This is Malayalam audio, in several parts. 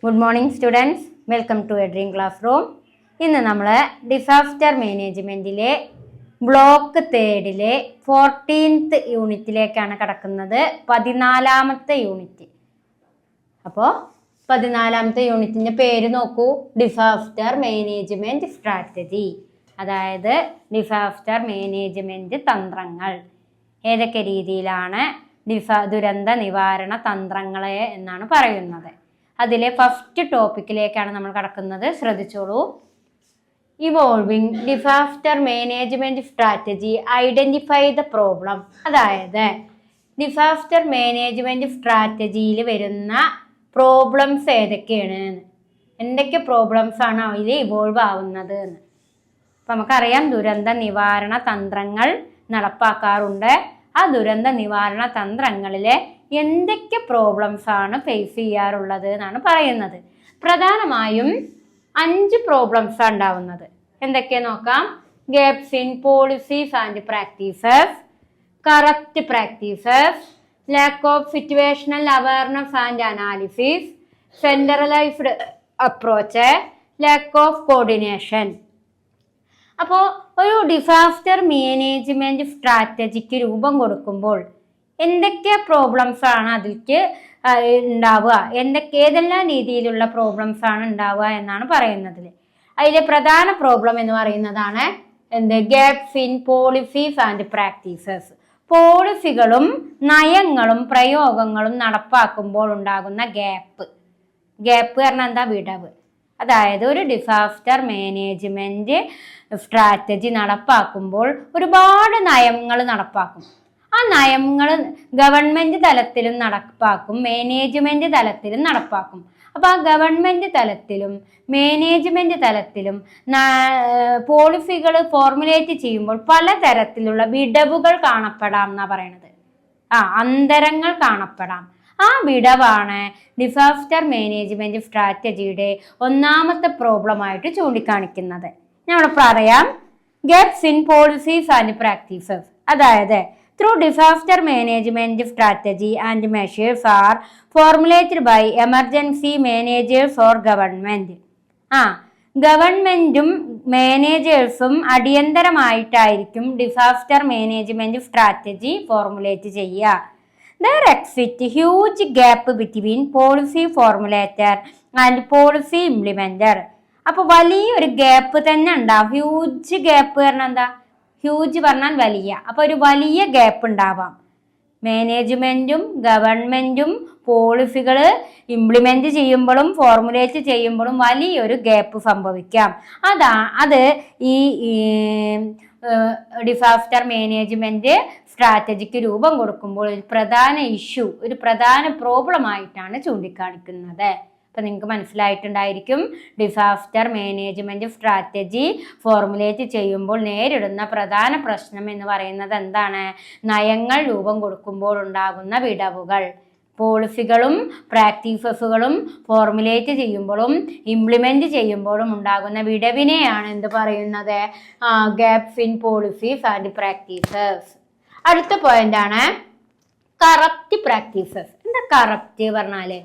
Good morning students, welcome to a dream classroom. ഇന്ന് നമ്മൾ ഡിസാസ്റ്റർ മാനേജ്മെൻറ്റിലെ ബ്ലോക്ക് 3 14th യൂണിറ്റിലേക്കാണ് കടക്കുന്നത്. 14ാമത്തെ യൂണിറ്റ്. അപ്പോൾ 14ാമത്തെ യൂണിറ്റിൻ്റെ പേര് നോക്കൂ, ഡിസാസ്റ്റർ മാനേജ്മെൻറ്റ് സ്ട്രാറ്റജി. അതായത് ഡിസാസ്റ്റർ മാനേജ്മെൻറ്റ് തന്ത്രങ്ങൾ. ഏതൊക്കെ രീതിയിലാണ് ദുരന്ത നിവാരണ തന്ത്രങ്ങളെ എന്നാണ് പറയുന്നത്. അതിലെ ഫസ്റ്റ് ടോപ്പിക്കിലേക്കാണ് നമ്മൾ കടക്കുന്നത്. ശ്രദ്ധിച്ചോളൂ. Evolving disaster management strategy, identify the problem. അതായത് ഡിസാസ്റ്റർ മാനേജ്മെന്റ് സ്ട്രാറ്റജിയിൽ വരുന്ന പ്രോബ്ലംസ് ഏതൊക്കെയാണ്, എന്തൊക്കെ പ്രോബ്ലംസ് ആണ് അതിൽ ഇവോൾവ് ആവുന്നത് എന്ന്. അപ്പം നമുക്കറിയാം, ദുരന്ത നിവാരണ തന്ത്രങ്ങൾ നടപ്പാക്കാറുണ്ട്. ആ ദുരന്ത നിവാരണ തന്ത്രങ്ങളിലെ എന്തൊക്കെ പ്രോബ്ലംസ് ആണ് ഫേസ് ചെയ്യാറുള്ളത് എന്നാണ് പറയുന്നത്. പ്രധാനമായും 5 പ്രോബ്ലംസ് ആണ് ഉണ്ടാവുന്നത്. എന്തൊക്കെ നോക്കാം. Gaps in policies and practices, corrupt practices, lack of situational awareness and analysis, centralised approach, lack of coordination. അപ്പോൾ ഒരു ഡിസാസ്റ്റർ മാനേജ്മെന്റ് സ്ട്രാറ്റജിക്ക് രൂപം കൊടുക്കുമ്പോൾ എന്തൊക്കെ പ്രോബ്ലംസ് ആണ് അതിലേക്ക് ഉണ്ടാവുക, ഏതെല്ലാം രീതിയിലുള്ള പ്രോബ്ലംസ് ആണ് ഉണ്ടാവുക എന്നാണ് പറയുന്നത്. അതിലെ പ്രധാന പ്രോബ്ലം എന്ന് പറയുന്നതാണ് gaps in policies and practices. പോളിസികളും നയങ്ങളും പ്രയോഗങ്ങളും നടപ്പാക്കുമ്പോൾ ഉണ്ടാകുന്ന ഗ്യാപ്പ് പറഞ്ഞാൽ എന്താ, വിടവ്. അതായത് ഒരു ഡിസാസ്റ്റർ മാനേജ്മെന്റ് സ്ട്രാറ്റജി നടപ്പാക്കുമ്പോൾ ഒരുപാട് നയങ്ങൾ നടപ്പാക്കും. ആ നയങ്ങൾ ഗവൺമെന്റ് തലത്തിലും നടപ്പാക്കും, മാനേജ്മെന്റ് തലത്തിലും നടപ്പാക്കും. അപ്പോൾ ആ ഗവൺമെന്റ് തലത്തിലും മാനേജ്മെന്റ് തലത്തിലും പോളിസികൾ ഫോർമുലേറ്റ് ചെയ്യുമ്പോൾ പലതരത്തിലുള്ള വിടവുകൾ കാണപ്പെടാം എന്നാണ് പറയണത്. അന്തരങ്ങൾ കാണപ്പെടാം. ആ വിടവാണ് ഡിസാസ്റ്റർ മാനേജ്മെന്റ് സ്ട്രാറ്റജിയുടെ 1ാമത്തെ പ്രോബ്ലമായിട്ട് ചൂണ്ടിക്കാണിക്കുന്നത്. നമ്മൾ പറയാം, gaps in policies and practices. അതായത് through disaster management strategy and measures are formulated by emergency managers or government. ഗവൺമെന്റും മാനേജേഴ്സും അടിയന്തരമായിട്ടായിരിക്കും ഡിസാസ്റ്റർ മാനേജ്മെന്റ് സ്ട്രാറ്റജി ഫോർമുലേറ്റ് ചെയ്യുക. There exists huge gap between policy formulator and policy implementer. അപ്പോൾ വലിയൊരു ഗ്യാപ്പ് തന്നെ ഉണ്ടാവും. ഹ്യൂജ് ഗ്യാപ്പ് പറഞ്ഞാൽ എന്താ, ഹ്യൂജ് പറഞ്ഞാൽ വലിയ. അപ്പോൾ ഒരു വലിയ ഗ്യാപ്പ് ഉണ്ടാവാം. മാനേജ്മെന്റും ഗവൺമെന്റും പോളിസികൾ ഇംപ്ലിമെന്റ് ചെയ്യുമ്പോഴും ഫോർമുലേറ്റ് ചെയ്യുമ്പോഴും വലിയൊരു ഗ്യാപ്പ് സംഭവിക്കാം. അത് ഈ ഡിസാസ്റ്റർ മാനേജ്മെന്റ് സ്ട്രാറ്റജിക്ക് രൂപം കൊടുക്കുമ്പോൾ ഒരു പ്രധാന ഇഷ്യൂ, ഒരു പ്രധാന പ്രോബ്ലം ആയിട്ടാണ് ചൂണ്ടിക്കാണിക്കുന്നത്. അപ്പം നിങ്ങൾക്ക് മനസ്സിലായിട്ടുണ്ടായിരിക്കും, ഡിസാസ്റ്റർ മാനേജ്മെന്റ് സ്ട്രാറ്റജി ഫോർമുലേറ്റ് ചെയ്യുമ്പോൾ നേരിടുന്ന പ്രധാന പ്രശ്നം എന്ന് പറയുന്നത് എന്താണ്, നയങ്ങൾ രൂപം കൊടുക്കുമ്പോൾ ഉണ്ടാകുന്ന വിടവുകൾ. പോളിസികളും പ്രാക്ടീസസുകളും ഫോർമുലേറ്റ് ചെയ്യുമ്പോഴും ഇംപ്ലിമെന്റ് ചെയ്യുമ്പോഴും ഉണ്ടാകുന്ന വിടവിനെയാണ് എന്ത് പറയുന്നത്, gaps in policies and practices. അടുത്ത പോയിന്റാണ് കറപ്റ്റ് പ്രാക്ടീസസ്. എന്താ കറപ്റ്റ് പറഞ്ഞാല്,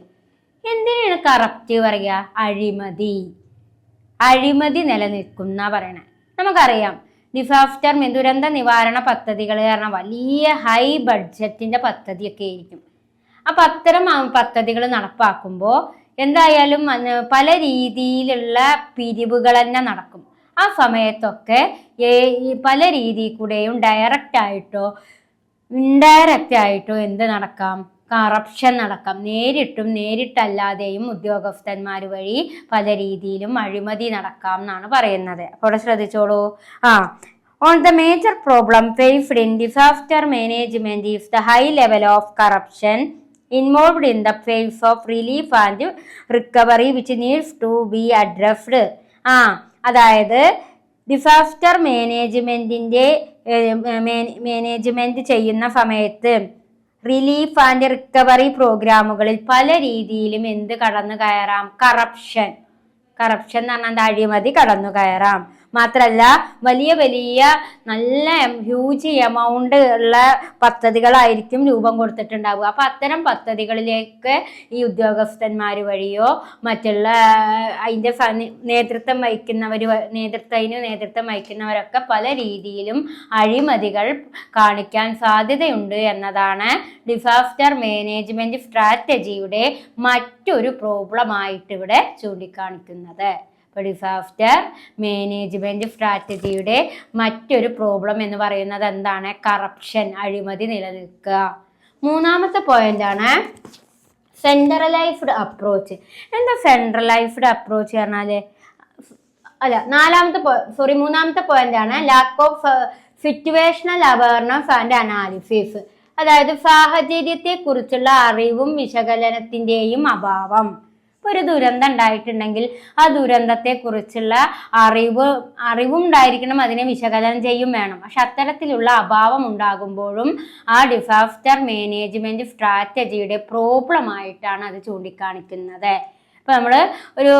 എന്തിനാണ് കറപ്റ്റ് പറയുക, അഴിമതി നിലനിൽക്കുന്ന പറയണേ. നമുക്കറിയാം, ഡിസാസ്റ്റർ ദുരന്ത നിവാരണ പദ്ധതികൾ കാരണം വലിയ ഹൈ ബഡ്ജറ്റിന്റെ പദ്ധതിയൊക്കെ ആയിരിക്കും. അപ്പൊ അത്തരം പദ്ധതികൾ നടപ്പാക്കുമ്പോൾ എന്തായാലും പല രീതിയിലുള്ള പിരിവുകൾ തന്നെ നടക്കും. ആ സമയത്തൊക്കെ പല രീതിയിൽ കൂടെയും ഡയറക്റ്റ് ആയിട്ടോ ഇൻഡയറക്റ്റ് ആയിട്ടോ എന്ത് നടക്കാം, കറപ്ഷൻ നടക്കാം. നേരിട്ടല്ലാതെയും ഉദ്യോഗസ്ഥന്മാർ വഴി പല രീതിയിലും അഴിമതി നടക്കാം എന്നാണ് പറയുന്നത്. അപ്പോൾ ശ്രദ്ധിച്ചോളൂ. On the major problem faced in disaster management is the high level of corruption involved in the phase of relief and recovery which needs to be addressed. അതായത് ഡിസാസ്റ്റർ മാനേജ്മെന്റ് ചെയ്യുന്ന സമയത്ത് റിലീഫ് ആൻഡ് റിക്കവറി പ്രോഗ്രാമുകളിൽ പല രീതിയിലും എന്ത് കടന്നു കയറാം, കറപ്ഷൻ എന്ന് പറഞ്ഞാൽ അഴിമതി കടന്നു കയറാം. മാത്രമല്ല വലിയ വലിയ നല്ല ഹ്യൂജ് എമൗണ്ട് ഉള്ള പദ്ധതികളായിരിക്കും രൂപം കൊടുത്തിട്ടുണ്ടാവുക. അപ്പൊ അത്തരം പദ്ധതികളിലേക്ക് ഈ ഉദ്യോഗസ്ഥന്മാർ വഴിയോ മറ്റുള്ള അതിന്റെ നേതൃത്വം വഹിക്കുന്നവരൊക്കെ പല രീതിയിലും അഴിമതികൾ കാണിക്കാൻ സാധ്യതയുണ്ട് എന്നതാണ് ഡിസാസ്റ്റർ മാനേജ്മെന്റ് സ്ട്രാറ്റജിയുടെ മറ്റൊരു പ്രോബ്ലമായിട്ട് ഇവിടെ ചൂണ്ടിക്കാണിക്കുന്നത്. അപ്പോൾ ഡിസാസ്റ്റർ മാനേജ്മെന്റ് സ്ട്രാറ്റജിയുടെ മറ്റൊരു പ്രോബ്ലം എന്ന് പറയുന്നത് എന്താണ്? കറപ്ഷൻ, അഴിമതി നിലനിൽക്കുക. മൂന്നാമത്തെ പോയിന്റാണ് സെൻട്രലൈസ്ഡ് അപ്രോച്ച്. എന്താ സെൻട്രലൈസ്ഡ് അപ്രോച്ച് പറഞ്ഞാല്? മൂന്നാമത്തെ പോയിന്റ് ആണ് lakh of situational awareness and analysis. അതായത് സാഹചര്യത്തെ കുറിച്ചുള്ള അറിവും വിശകലനത്തിന്റെയും അഭാവം. ഒരു ദുരന്തം ഉണ്ടായിട്ടുണ്ടെങ്കിൽ ആ ദുരന്തത്തെ കുറിച്ചുള്ള അറിവും ഉണ്ടായിരിക്കണം, അതിനെ വിശകലനം ചെയ്യും വേണം. പക്ഷെ അത്തരത്തിലുള്ള അഭാവം ഉണ്ടാകുമ്പോഴും ആ ഡിസാസ്റ്റർ മാനേജ്മെന്റ് സ്ട്രാറ്റജിയുടെ പ്രോബ്ലം ആയിട്ടാണ് അത് ചൂണ്ടിക്കാണിക്കുന്നത്. ഇപ്പൊ നമ്മള് ഒരു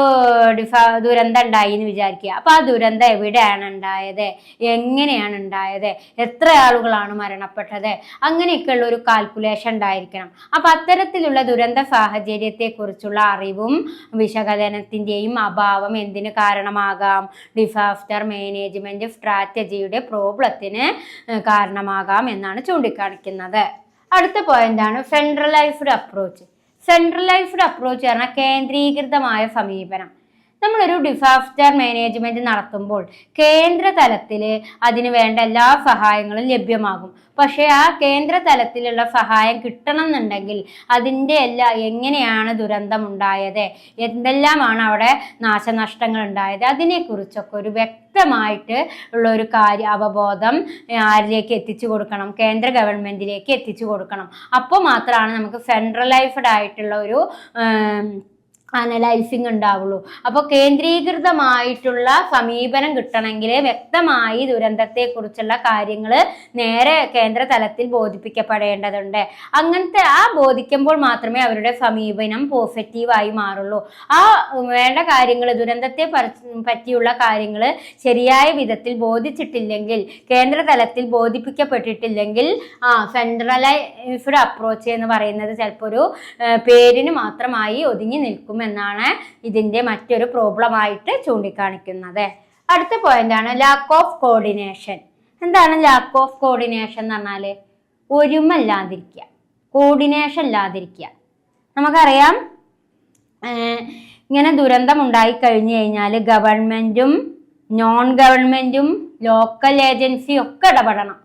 ദുരന്തം ഉണ്ടായി എന്ന് വിചാരിക്കുക. അപ്പൊ ആ ദുരന്തം എവിടെയാണ് ഉണ്ടായത്, എങ്ങനെയാണ് ഉണ്ടായത്, എത്ര ആളുകളാണ് മരണപ്പെട്ടത്, അങ്ങനെയൊക്കെയുള്ള ഒരു കാൽക്കുലേഷൻ ഉണ്ടായിരിക്കണം. അപ്പൊ അത്തരത്തിലുള്ള ദുരന്ത സാഹചര്യത്തെ കുറിച്ചുള്ള അറിവും വിശകലനത്തിന്റെയും അഭാവം എന്തിന് കാരണമാകാം? ഡിസാസ്റ്റർ മാനേജ്മെന്റ് സ്ട്രാറ്റജിയുടെ പ്രോബ്ലത്തിന് കാരണമാകാം എന്നാണ് ചൂണ്ടിക്കാണിക്കുന്നത്. അടുത്ത പോയിന്റാണ് സെൻട്രലൈസ്ഡ് അപ്രോച്ച്. സെൻട്രലൈസ്ഡ് അപ്രോച്ച് പറഞ്ഞാൽ കേന്ദ്രീകൃതമായ സമീപനം. നമ്മളൊരു ഡിസാസ്റ്റർ മാനേജ്മെന്റ് നടത്തുമ്പോൾ കേന്ദ്ര തലത്തിൽ അതിന് വേണ്ട എല്ലാ സഹായങ്ങളും ലഭ്യമാകും. പക്ഷെ ആ കേന്ദ്ര തലത്തിലുള്ള സഹായം കിട്ടണം എന്നുണ്ടെങ്കിൽ അതിൻ്റെ എങ്ങനെയാണ് ദുരന്തം ഉണ്ടായത്, എന്തെല്ലാമാണ് അവിടെ നാശനഷ്ടങ്ങൾ ഉണ്ടായത്, അതിനെക്കുറിച്ചൊക്കെ ഒരു വ്യക്തമായിട്ട് ഉള്ള ഒരു അവബോധം ആരിലേക്ക് എത്തിച്ചു കൊടുക്കണം? കേന്ദ്ര ഗവൺമെന്റിലേക്ക് എത്തിച്ചു കൊടുക്കണം. അപ്പോൾ മാത്രമാണ് നമുക്ക് സെൻട്രലൈസ്ഡ് ആയിട്ടുള്ള ഒരു അനലൈസിങ് ഉണ്ടാവുള്ളൂ. അപ്പോൾ കേന്ദ്രീകൃതമായിട്ടുള്ള സമീപനം കിട്ടണമെങ്കിൽ വ്യക്തമായി ദുരന്തത്തെക്കുറിച്ചുള്ള കാര്യങ്ങൾ നേരെ കേന്ദ്ര തലത്തിൽ ബോധിപ്പിക്കപ്പെടേണ്ടതുണ്ട്. അങ്ങനത്തെ ബോധിക്കുമ്പോൾ മാത്രമേ അവരുടെ സമീപനം പോസിറ്റീവായി മാറുള്ളൂ. വേണ്ട കാര്യങ്ങൾ, ദുരന്തത്തെ പറ്റിയുള്ള കാര്യങ്ങൾ ശരിയായ വിധത്തിൽ ബോധിച്ചിട്ടില്ലെങ്കിൽ, കേന്ദ്ര തലത്തിൽ ബോധിപ്പിക്കപ്പെട്ടിട്ടില്ലെങ്കിൽ സെൻട്രലൈസ്ഡ് അപ്രോച്ച് എന്ന് പറയുന്നത് ചിലപ്പോൾ ഒരു പേരിന് മാത്രമായി ഒതുങ്ങി നിൽക്കും എന്നാണ് ഇതിന്റെ മറ്റൊരു പ്രോബ്ലമായിട്ട് ചൂണ്ടിക്കാണിക്കുന്നത്. അടുത്ത പോയിന്റാണ് ലാക്ക് ഓഫ് കോർഡിനേഷൻ. എന്താണ് ലാക്ക് ഓഫ് കോർഡിനേഷൻ എന്ന് പറഞ്ഞാല്? ഒരുമല്ലാതിരിക്കുക, കോർഡിനേഷൻ ഇല്ലാതിരിക്കുക. നമുക്കറിയാം, ഇങ്ങനെ ദുരന്തം ഉണ്ടായി കഴിഞ്ഞു കഴിഞ്ഞാൽ ഗവൺമെന്റും നോൺ ഗവൺമെന്റും ലോക്കൽ ഏജൻസിയും ഒക്കെ ഇടപെടണം.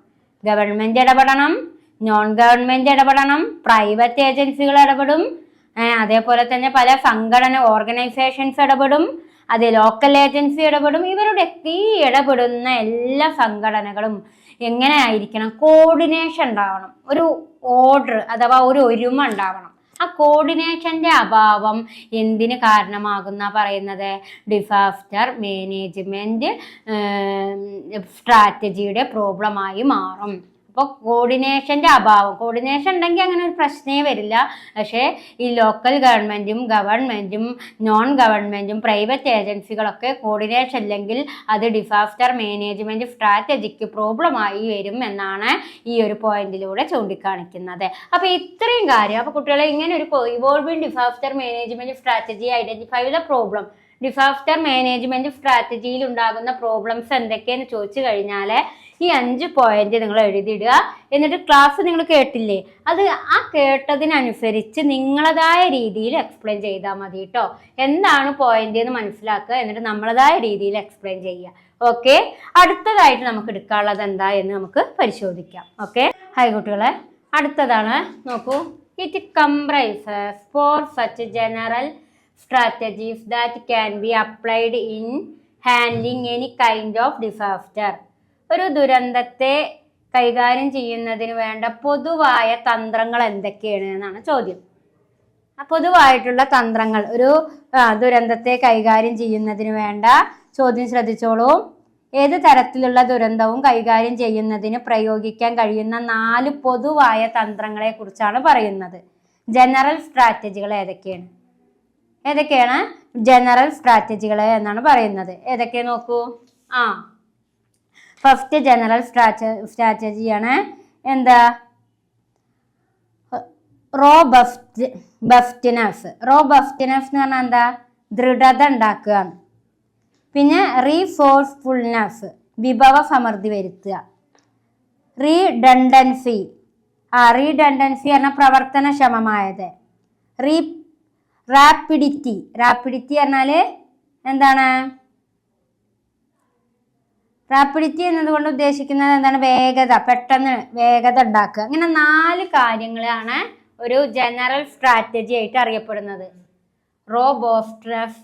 ഗവൺമെന്റ് ഇടപെടണം, നോൺ ഗവൺമെന്റ് ഇടപെടണം, പ്രൈവറ്റ് ഏജൻസികൾ ഇടപെടും, അതേപോലെ തന്നെ പല ഓർഗനൈസേഷൻസ് ഇടപെടും, അത് ലോക്കൽ ഏജൻസി ഇടപെടും. ഇവരുടെ ഈ ഇടപെടുന്ന എല്ലാ സംഘടനകളും എങ്ങനെ ആയിരിക്കണം? കോർഡിനേഷൻ ഉണ്ടാവണം, ഒരു ഓർഡർ അഥവാ ഒരു ഒരുമ ഉണ്ടാവണം. ആ കോർഡിനേഷന്റെ അഭാവം എന്തിന് കാരണമാകുന്ന പറയുന്നത്? ഡിസാസ്റ്റർ മാനേജ്മെന്റ് സ്ട്രാറ്റജിയുടെ പ്രോബ്ലമായി മാറും. അപ്പോൾ കോർഡിനേഷന്റെ അഭാവം, കോർഡിനേഷൻ ഉണ്ടെങ്കിൽ അങ്ങനെ ഒരു പ്രശ്നമേ വരില്ല. പക്ഷേ ഈ ലോക്കൽ ഗവൺമെന്റും നോൺ ഗവൺമെന്റും പ്രൈവറ്റ് ഏജൻസികളൊക്കെ കോർഡിനേഷൻ ഇല്ലെങ്കിൽ അത് ഡിസാസ്റ്റർ മാനേജ്മെന്റ് സ്ട്രാറ്റജിക്ക് പ്രോബ്ലമായി വരും എന്നാണ് ഈ ഒരു പോയിന്റിലൂടെ ചൂണ്ടിക്കാണിക്കുന്നത്. അപ്പൊ ഇത്രയും കാര്യം, അപ്പൊ കുട്ടികളെ ഇങ്ങനെ ഒരു evolving disaster management strategy identify the problem. Disaster management സ്ട്രാറ്റജിയിൽ ഉണ്ടാകുന്ന പ്രോബ്ലംസ് എന്തൊക്കെയെന്ന് ചോദിച്ചു കഴിഞ്ഞാൽ ഈ 5 പോയിന്റ് നിങ്ങൾ എഴുതിയിടുക. എന്നിട്ട് ക്ലാസ് നിങ്ങൾ കേട്ടില്ലേ, അത് ആ കേട്ടതിനനുസരിച്ച് നിങ്ങളതായ രീതിയിൽ എക്സ്പ്ലെയിൻ ചെയ്താൽ മതി കേട്ടോ. എന്താണ് പോയിന്റ് എന്ന് മനസ്സിലാക്കുക, എന്നിട്ട് നമ്മളതായ രീതിയിൽ എക്സ്പ്ലെയിൻ ചെയ്യുക. ഓക്കെ, അടുത്തതായിട്ട് നമുക്ക് എടുക്കാനുള്ളത് എന്താ എന്ന് നമുക്ക് പരിശോധിക്കാം. ഓക്കെ, ഹായ് കുട്ടികളെ, അടുത്തതാണ് നോക്കൂ. It comprises 4 such general strategies that can be applied in handling any kind of disaster. ഒരു ദുരന്തത്തെ കൈകാര്യം ചെയ്യുന്നതിന് വേണ്ട പൊതുവായ തന്ത്രങ്ങൾ എന്തൊക്കെയാണ് എന്നാണ് ചോദ്യം. പൊതുവായിട്ടുള്ള തന്ത്രങ്ങൾ, ഒരു ദുരന്തത്തെ കൈകാര്യം ചെയ്യുന്നതിന് വേണ്ട ചോദ്യം ശ്രദ്ധിച്ചോളൂ. ഏത് തരത്തിലുള്ള ദുരന്തവും കൈകാര്യം ചെയ്യുന്നതിന് പ്രയോഗിക്കാൻ കഴിയുന്ന 4 പൊതുവായ തന്ത്രങ്ങളെ കുറിച്ചാണ് പറയുന്നത്. ജനറൽ സ്ട്രാറ്റജികൾ ഏതൊക്കെയാണ് ജനറൽ സ്ട്രാറ്റജികൾ എന്നാണ് പറയുന്നത്. ഏതൊക്കെ നോക്കൂ. ഫസ്റ്റ് ജനറൽ സ്ട്രാറ്റജിയാണ് എന്താ? റോബസ്റ്റ്നെസ് എന്ന് പറഞ്ഞാൽ എന്താ? ദൃഢത ഉണ്ടാക്കുക. പിന്നെ റീഫോഴ്സ്ഫുൾനെസ്, വിഭവ സമൃദ്ധി വരുത്തുക. റീഡണ്ടൻസി പറഞ്ഞാൽ പ്രവർത്തനക്ഷമമായത്. റാപ്പിഡിറ്റി പറഞ്ഞാൽ എന്താണ്? റാപ്പിഡിറ്റി എന്നതുകൊണ്ട് ഉദ്ദേശിക്കുന്നത് എന്താണ്? വേഗത, പെട്ടെന്ന് വേഗത ഉണ്ടാക്കുക. അങ്ങനെ 4 കാര്യങ്ങളാണ് ഒരു ജനറൽ സ്ട്രാറ്റജി ആയിട്ട് അറിയപ്പെടുന്നത്. Robustness,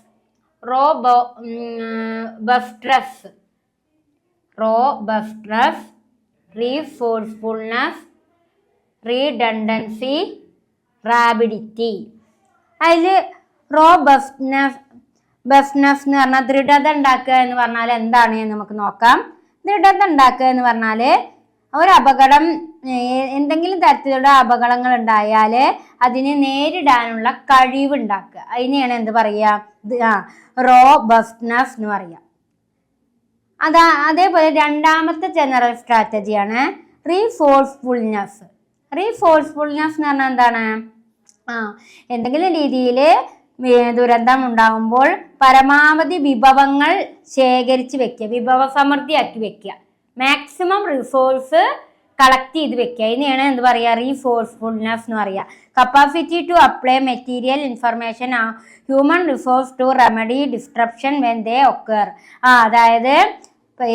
resourcefulness, redundancy, rapidity. അതിൽ റോബസ്റ്റ്നെസ് എന്ന് പറഞ്ഞാൽ ദൃഢത ഉണ്ടാക്കുക എന്ന് പറഞ്ഞാൽ എന്താണ് എന്ന് നമുക്ക് നോക്കാം. ദൃഢത ഉണ്ടാക്കുക എന്ന് പറഞ്ഞാൽ ഒരു അപകടം, എന്തെങ്കിലും തരത്തിലുള്ള അപകടങ്ങൾ ഉണ്ടായാൽ അതിനെ നേരിടാനുള്ള കഴിവ് ഉണ്ടാക്കുക. അതിനെയാണ് എന്ത് പറയുക? റോബസ്റ്റ്നെസ് എന്ന് പറയുക. അതേപോലെ രണ്ടാമത്തെ ജനറൽ സ്ട്രാറ്റജിയാണ് റീഫോഴ്സ്ഫുൾനെസ് എന്ന് പറഞ്ഞാൽ എന്താണ്? എന്തെങ്കിലും രീതിയിൽ ദുരന്തം ഉണ്ടാകുമ്പോൾ പരമാവധി വിഭവങ്ങൾ ശേഖരിച്ച് വെക്കുക, വിഭവ സമൃദ്ധിയാക്കി വെക്കുക, മാക്സിമം റിസോഴ്സ് കളക്ട് ചെയ്ത് വെക്കുക. ഇതിനെയാണ് എന്ത് പറയുക? റീഫോഴ്സ്ഫുൾനെസ് എന്ന് പറയുക. Capacity to apply material information human resource to remedy disruption when they occur. അതായത്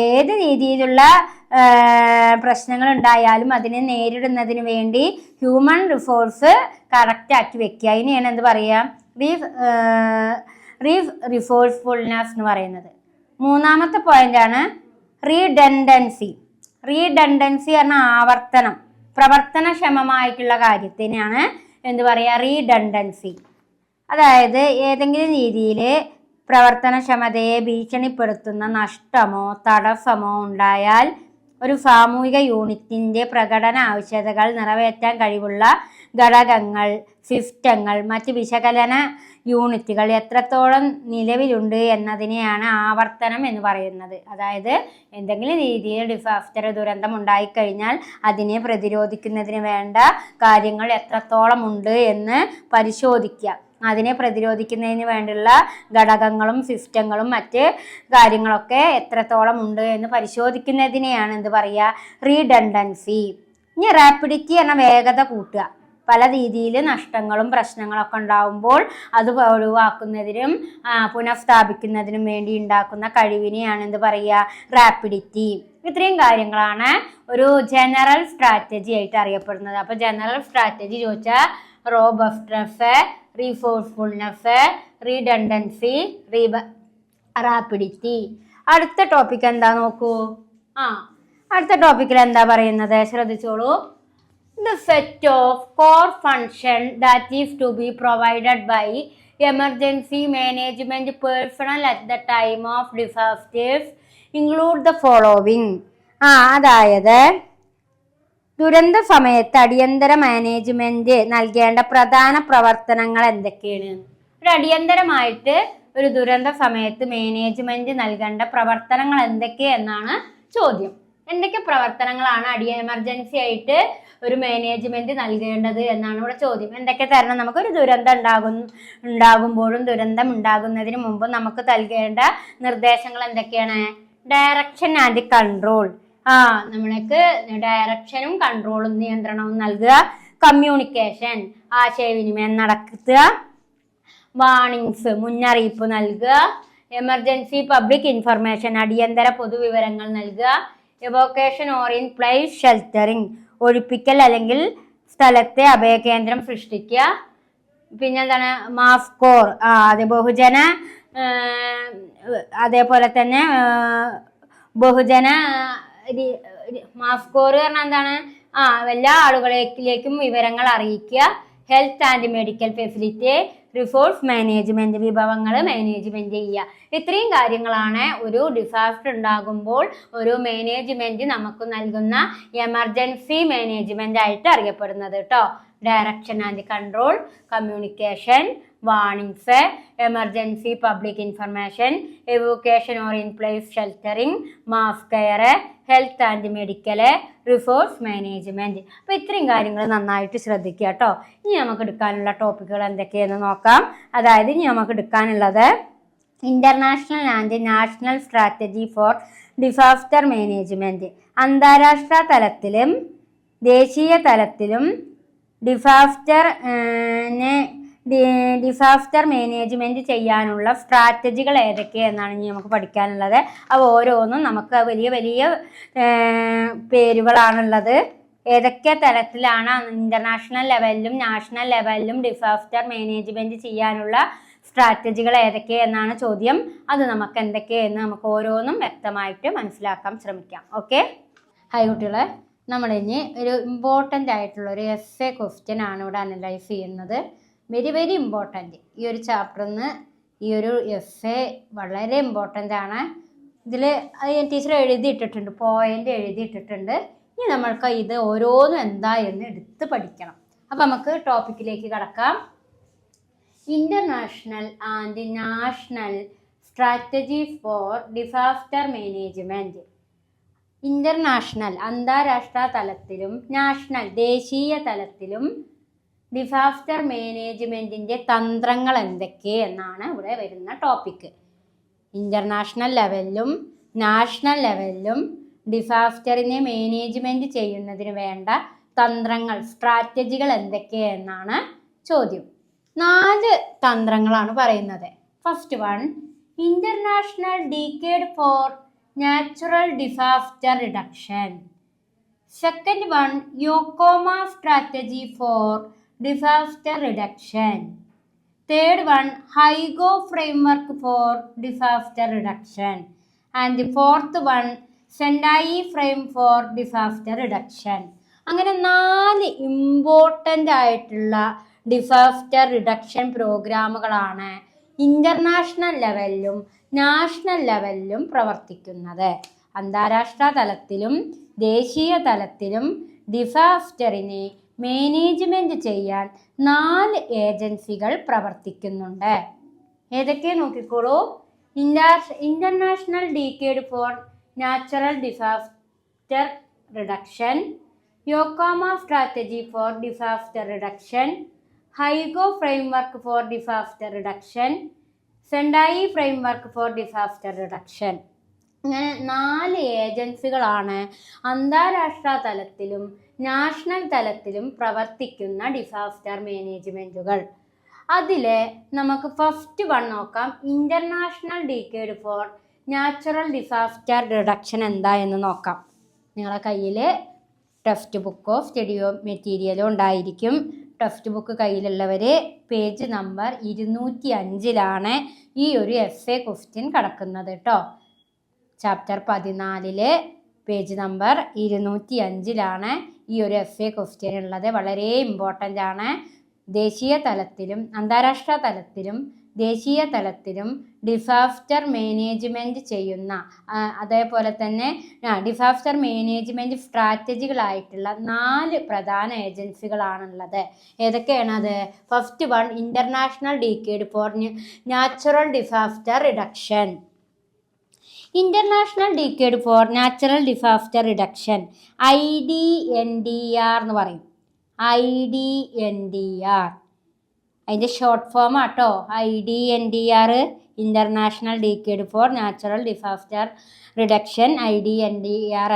ഏത് രീതിയിലുള്ള പ്രശ്നങ്ങൾ ഉണ്ടായാലും അതിനെ നേരിടുന്നതിന് വേണ്ടി ഹ്യൂമൻ റിസോഴ്സ് കറക്റ്റ് ആക്കി വെക്കുക. അതിനെയാണ് എന്ത് പറയുക? റീഫോഴ്സ്ഫുൾനെസ് എന്ന് പറയുന്നത്. മൂന്നാമത്തെ പോയിന്റാണ് റീഡണ്ടൻസി പറഞ്ഞ ആവർത്തനം, പ്രവർത്തനക്ഷമമായിട്ടുള്ള കാര്യത്തിനാണ് എന്ത് പറയുക? റീഡണ്ടൻസി. അതായത് ഏതെങ്കിലും രീതിയിൽ പ്രവർത്തനക്ഷമതയെ ഭീഷണിപ്പെടുത്തുന്ന നഷ്ടമോ തടസ്സമോ ഉണ്ടായാൽ ഒരു സാമൂഹിക യൂണിറ്റിന്റെ പ്രകടന ആവശ്യകതകൾ നിറവേറ്റാൻ കഴിവുള്ള ഘടകങ്ങൾ, സിസ്റ്റങ്ങൾ, മറ്റ് വിശകലന യൂണിറ്റുകൾ എത്രത്തോളം നിലവിലുണ്ട് എന്നതിനെയാണ് ആവർത്തനം എന്ന് പറയുന്നത്. അതായത് എന്തെങ്കിലും രീതിയിൽ ഡിസാസ്റ്റർ, ദുരന്തം ഉണ്ടായിക്കഴിഞ്ഞാൽ അതിനെ പ്രതിരോധിക്കുന്നതിന് വേണ്ട കാര്യങ്ങൾ എത്രത്തോളം ഉണ്ട് എന്ന് പരിശോധിക്കുക. അതിനെ പ്രതിരോധിക്കുന്നതിന് വേണ്ടിയുള്ള ഘടകങ്ങളും സിസ്റ്റങ്ങളും മറ്റ് കാര്യങ്ങളൊക്കെ എത്രത്തോളം ഉണ്ട് എന്ന് പരിശോധിക്കുന്നതിനെയാണ് എന്ത് പറയുക? റീഡണ്ടൻസി. ഇനി റാപ്പിഡിറ്റി എന്ന വേഗത കൂട്ടുക. പല രീതിയിൽ നഷ്ടങ്ങളും പ്രശ്നങ്ങളൊക്കെ ഉണ്ടാകുമ്പോൾ അത് ഒഴിവാക്കുന്നതിനും പുനഃസ്ഥാപിക്കുന്നതിനും വേണ്ടി ഉണ്ടാക്കുന്ന കഴിവിനെയാണ് എന്ത് പറയുക? റാപ്പിഡിറ്റി. ഇത്രയും കാര്യങ്ങളാണ് ഒരു ജനറൽ സ്ട്രാറ്റജി ആയിട്ട് അറിയപ്പെടുന്നത്. അപ്പോൾ ജനറൽ സ്ട്രാറ്റജി ചോദിച്ചാൽ റോബസ്റ്റ്നെസ്, റീഫോഴ്സ്ഫുൾനെസ്, റീഡണ്ടൻസി, റാപ്പിഡിറ്റി. അടുത്ത ടോപ്പിക് എന്താ നോക്കൂ. അടുത്ത ടോപ്പിക്കിൽ എന്താ പറയുന്നത്? ശ്രദ്ധിച്ചോളൂ. The set of core function that is to be provided by emergency management personnel at the time of disasters include the following. അതായത് ദുരന്ത സമയത്ത് അടിയന്തര മാനേജ്മെന്റ് നൽകേണ്ട പ്രധാന പ്രവർത്തനങ്ങൾ എന്തൊക്കെയാണ്? ഒരു അടിയന്തരമായിട്ട് ഒരു ദുരന്ത സമയത്ത് മാനേജ്മെന്റ് നൽകേണ്ട പ്രവർത്തനങ്ങൾ എന്തൊക്കെയെന്നാണ് ചോദ്യം. എന്തൊക്കെ പ്രവർത്തനങ്ങളാണ് എമർജൻസി ആയിട്ട് ഒരു മാനേജ്മെന്റ് നൽകേണ്ടത് എന്നാണ് ഇവിടെ ചോദ്യം. എന്തൊക്കെ തരണം? നമുക്കൊരു ദുരന്തം ഉണ്ടാകുമ്പോഴും ദുരന്തം ഉണ്ടാകുന്നതിന് മുമ്പ് നമുക്ക് നൽകേണ്ട നിർദ്ദേശങ്ങൾ എന്തൊക്കെയാണ്? Direction and control. നമ്മൾക്ക് ഡയറക്ഷനും കൺട്രോളും നിയന്ത്രണവും നൽകുക. കമ്മ്യൂണിക്കേഷൻ, ആശയവിനിമയം നടത്തുക. വാർണിങ്സ്, മുന്നറിയിപ്പ് നൽകുക. എമർജൻസി പബ്ലിക് ഇൻഫർമേഷൻ, അടിയന്തര പൊതുവിവരങ്ങൾ നൽകുക. എവോക്കേഷൻ ഓർ ഇൻ പ്ലേസ് ഷെൽട്ടറിങ്, ഒഴിപ്പിക്കൽ അല്ലെങ്കിൽ സ്ഥലത്തെ അഭയകേന്ദ്രം സൃഷ്ടിക്കുക. പിന്നെന്താണ്? മാസ്കോർ, ബഹുജന, അതേപോലെ തന്നെ ബഹുജന മാസ്കോർ പറഞ്ഞാൽ എന്താണ്? എല്ലാ ആളുകളിലേക്കും വിവരങ്ങൾ അറിയിക്കുക. Health and medical facility, resource management, വിഭവങ്ങൾ മാനേജ്മെന്റ് ചെയ്യുക. ഇത്രയും കാര്യങ്ങളാണ് ഒരു ഡിസാസ്റ്റർ ഉണ്ടാകുമ്പോൾ ഒരു മാനേജ്മെന്റ് നമുക്ക് നൽകുന്ന എമർജൻസി മാനേജ്മെന്റ് ആയിട്ട് അറിയപ്പെടുന്നത് കേട്ടോ. Direction and control, communication, warnings, emergency public information, evacuation or in place sheltering, mass care, health and medical, resource management. അപ്പോൾ ഇത്രയും കാര്യങ്ങൾ നന്നായിട്ട് ശ്രദ്ധിക്കുക കേട്ടോ. ഇനി നമുക്ക് എടുക്കാനുള്ള ടോപ്പിക്കുകൾ എന്തൊക്കെയെന്ന് നോക്കാം. അതായത് ഇനി നമുക്ക് എടുക്കാനുള്ളത് international and national strategy for disaster management. അന്താരാഷ്ട്ര തലത്തിലും ദേശീയ തലത്തിലും ഡിസാസ്റ്റർ മാനേജ്മെന്റ് ചെയ്യാനുള്ള സ്ട്രാറ്റജികൾ ഏതൊക്കെയെന്നാണ് ഇനി നമുക്ക് പഠിക്കാനുള്ളത്. അപ്പോൾ ഓരോന്നും നമുക്ക് വലിയ വലിയ പേരുകളാണുള്ളത്. ഏതൊക്കെ തലത്തിലാണ് ഇന്റർനാഷണൽ ലെവലിലും നാഷണൽ ലെവലിലും ഡിസാസ്റ്റർ മാനേജ്മെന്റ് ചെയ്യാനുള്ള സ്ട്രാറ്റജികൾ ഏതൊക്കെയെന്നാണ് ചോദ്യം. അത് നമുക്ക് എന്തൊക്കെയെന്ന് നമുക്ക് ഓരോന്നും വ്യക്തമായിട്ട് മനസ്സിലാക്കാൻ ശ്രമിക്കാം. ഓക്കെ, ഹായ് കുട്ടികളെ, നമ്മളിനി ഒരു ഇമ്പോർട്ടൻ്റ് ആയിട്ടുള്ള ഒരു എസ്സേ ക്വസ്റ്റ്യൻ ആണ് ഇവിടെ അനലൈസ് ചെയ്യുന്നത്. Very very important. ഈ ഒരു ചാപ്റ്ററിൽ നിന്ന് ഈ ഒരു എസ്സേ വളരെ ഇമ്പോർട്ടൻ്റ് ആണ്. ഇതിൽ ടീച്ചർ എഴുതിയിട്ടിട്ടുണ്ട്, പോയിന്റ് എഴുതിയിട്ടിട്ടുണ്ട്. ഇനി നമ്മൾക്ക് ഇത് ഓരോന്നും എന്താ എന്ന് എടുത്ത് പഠിക്കണം. അപ്പം നമുക്ക് ടോപ്പിക്കിലേക്ക് കടക്കാം. International and national strategies four disaster management. International അന്താരാഷ്ട്ര തലത്തിലും നാഷണൽ ദേശീയ തലത്തിലും ഡിസാസ്റ്റർ മാനേജ്മെന്റിന്റെ തന്ത്രങ്ങൾ എന്തൊക്കെ എന്നാണ് ഇവിടെ വരുന്ന ടോപ്പിക്ക്. ഇന്റർനാഷണൽ ലെവലിലും നാഷണൽ ലെവലിലും ഡിസാസ്റ്ററിനെ മാനേജ്മെന്റ് ചെയ്യുന്നതിന് വേണ്ട തന്ത്രങ്ങൾ, സ്ട്രാറ്റജികൾ എന്തൊക്കെയെന്നാണ് ചോദ്യം. 4 തന്ത്രങ്ങളാണ് പറയുന്നത്. First one, international decade for natural disaster reduction. Second one, Yokohama strategy for disaster reduction. Third one, Hyogo framework for disaster reduction. And fourth one, Sendai frame for disaster reduction. അങ്ങനെ 4 ഇമ്പോർട്ടൻ്റ് ആയിട്ടുള്ള ഡിസാസ്റ്റർ റിഡക്ഷൻ പ്രോഗ്രാമുകളാണ് ഇന്റർനാഷണൽ ലെവലിലും നാഷണൽ ലെവലിലും പ്രവർത്തിക്കുന്നത്. അന്താരാഷ്ട്ര തലത്തിലും ദേശീയ തലത്തിലും ഡിസാസ്റ്ററിനെ മാനേജ്മെന്റ് ചെയ്യാൻ 4 ഏജൻസികൾ പ്രവർത്തിക്കുന്നുണ്ട്. ഏതൊക്കെ നോക്കിക്കോളൂ. International decade for natural disaster reduction, Yokohama strategy for disaster reduction, Hyogo framework for disaster reduction, Sendai framework for disaster reduction. ഇങ്ങനെ 4 ഏജൻസികളാണ് അന്താരാഷ്ട്ര തലത്തിലും നാഷണൽ തലത്തിലും പ്രവർത്തിക്കുന്ന ഡിസാസ്റ്റർ മാനേജ്മെന്റുകൾ. അതിൽ നമുക്ക് ഫസ്റ്റ് വൺ നോക്കാം. International decade for natural disaster reduction എന്താ എന്ന് നോക്കാം. നിങ്ങളുടെ കയ്യിൽ ടെക്സ്റ്റ് ബുക്കോ സ്റ്റഡിയോ മെറ്റീരിയലോ ഉണ്ടായിരിക്കും. ടെക്സ്റ്റ് ബുക്ക് കയ്യിലുള്ളവർ പേജ് നമ്പർ 205 ഈ ഒരു എസ്സേ ക്വസ്റ്റ്യൻ കിടക്കുന്നത് കേട്ടോ. ചാപ്റ്റർ 14 പേജ് നമ്പർ 205 ഈ ഒരു എസ്സേ ക്വസ്റ്റ്യൻ ഉള്ളത്. വളരെ ഇമ്പോർട്ടൻ്റ് ആണ്. ദേശീയ തലത്തിലും അന്താരാഷ്ട്ര തലത്തിലും ദേശീയ തലത്തിലും ഡിസാസ്റ്റർ മാനേജ്മെന്റ് ചെയ്യുന്ന, അതേപോലെ തന്നെ ഡിസാസ്റ്റർ മാനേജ്മെന്റ് സ്ട്രാറ്റജികളായിട്ടുള്ള 4 പ്രധാന ഏജൻസികളാണുള്ളത്. ഏതൊക്കെയാണത്? First one, international decade for natural disaster reduction. International decade for natural disaster reduction, IDNDR എന്ന് പറയും. IDNDR അതിൻ്റെ ഷോർട്ട് ഫോം ആട്ടോ. IDNDR, international decade for natural disaster reduction. IDNDR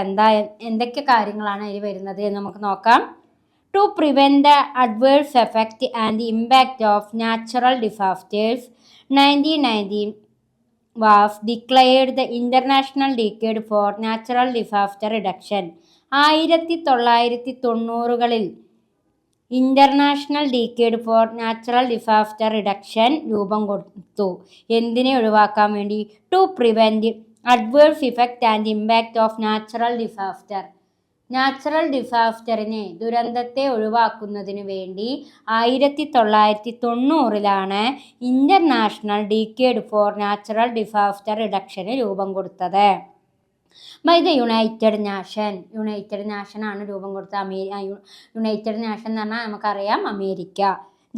എന്തൊക്കെ കാര്യങ്ങളാണ് അതിൽ വരുന്നത് എന്ന് നമുക്ക് നോക്കാം. To prevent the adverse effect and impact of natural disasters, 1919 was declared the International Decade for Natural Disaster Reduction. 1990-കളിൽ international decade for natural disaster reduction രൂപം കൊടുത്തു. എന്തിനെ ഒഴിവാക്കാൻ വേണ്ടി? To prevent adverse effect and impact of natural disaster. Natural ഡിസാസ്റ്ററിനെ, ദുരന്തത്തെ ഒഴിവാക്കുന്നതിന് വേണ്ടി 1990 international decade for natural disaster റിഡക്ഷന് രൂപം കൊടുത്തത്. ബൈ ദ യുണൈറ്റഡ് നാഷൻ ആണ് രൂപം കൊടുത്തത്. യുണൈറ്റഡ് നാഷൻ എന്ന് പറഞ്ഞാൽ നമുക്കറിയാം America.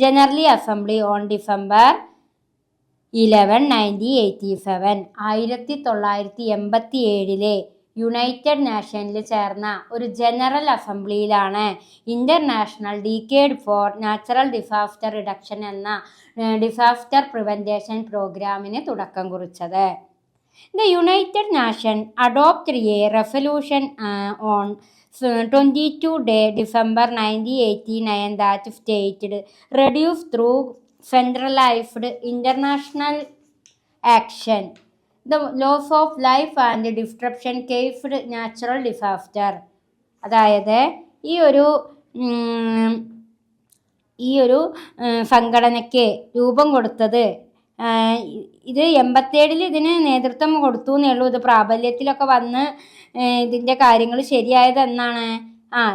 General assembly on December 11, 1987. 1987 united നേഷനിൽ ചേർന്ന ഒരു ജനറൽ അസംബ്ലിയിലാണ് international decade for natural disaster reduction എന്ന ഡിസാസ്റ്റർ പ്രിവെൻറ്റേഷൻ പ്രോഗ്രാമിന് തുടക്കം കുറിച്ചത്. The United Nations adopted a resolution on 22 December 1989 that stated reduce through centralized international action the loss of life and disruption caused natural disaster. അതായത് ഈ ഒരു സംഘടനയ്ക്ക് രൂപം കൊടുത്തത് ഇത് 87 ഇതിന് നേതൃത്വം കൊടുത്തു എന്നേ ഉള്ളൂ. ഇത് പ്രാബല്യത്തിലൊക്കെ വന്ന് ഇതിൻ്റെ കാര്യങ്ങൾ ശരിയായത് എന്നാണ്?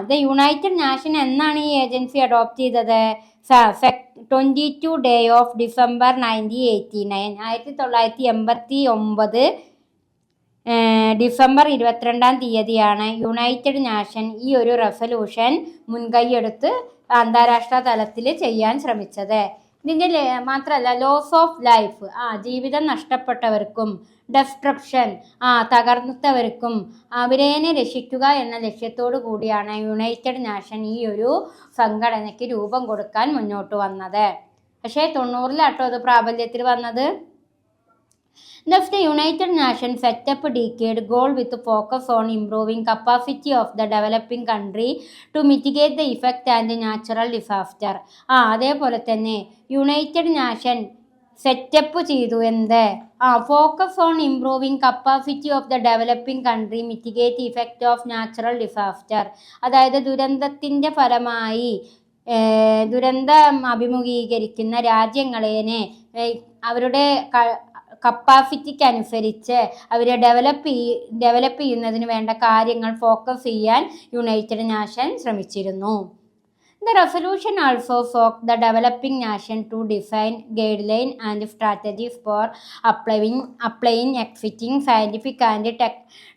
ദ യുണൈറ്റഡ് നാഷൻ എന്നാണ് ഈ ഏജൻസി അഡോപ്റ്റ് ചെയ്തത്? 22 December 1989. 1989 ഡിസംബർ 22 യുണൈറ്റഡ് നാഷൻ ഈ ഒരു റെസൊല്യൂഷൻ മുൻകൈയെടുത്ത് അന്താരാഷ്ട്ര തലത്തിൽ ചെയ്യാൻ ശ്രമിച്ചത്. ഇതിൻ്റെ മാത്രമല്ല ലോസ് ഓഫ് ലൈഫ് ജീവിതം നഷ്ടപ്പെട്ടവർക്കും ഡെസ്ട്രപ്ഷൻ തകർത്തവർക്കും അവരേനെ രക്ഷിക്കുക എന്ന ലക്ഷ്യത്തോടു കൂടിയാണ് യുണൈറ്റഡ് നാഷൻ ഈ ഒരു സംഘടനയ്ക്ക് രൂപം കൊടുക്കാൻ മുന്നോട്ട് വന്നത്. പക്ഷേ 90 അത് പ്രാബല്യത്തിൽ വന്നത്. Thus, the United Nations set up a decade goal with a focus on improving capacity of the developing country to mitigate the effect and the natural disaster. അതേപോലെ തന്നെ യുണൈറ്റഡ് നാഷൻ സെറ്റപ്പ് ചെയ്തു എന്ത്? Focus on improving capacity of the developing country mitigate effect of natural disaster. അതായത് ദുരന്തത്തിൻ്റെ ഫലമായി ദുരന്തം അഭിമുഖീകരിക്കുന്ന രാജ്യങ്ങളേനെ അവരുടെ കപ്പാസിറ്റിക്ക് അനുസരിച്ച് അവരെ ഡെവലപ്പ് ചെയ്യുന്നതിന് വേണ്ട കാര്യങ്ങൾ ഫോക്കസ് ചെയ്യാൻ യുണൈറ്റഡ് നാഷൻ ശ്രമിച്ചിരുന്നു. The resolution also sought the developing nation to define guidelines and strategies for applying existing scientific and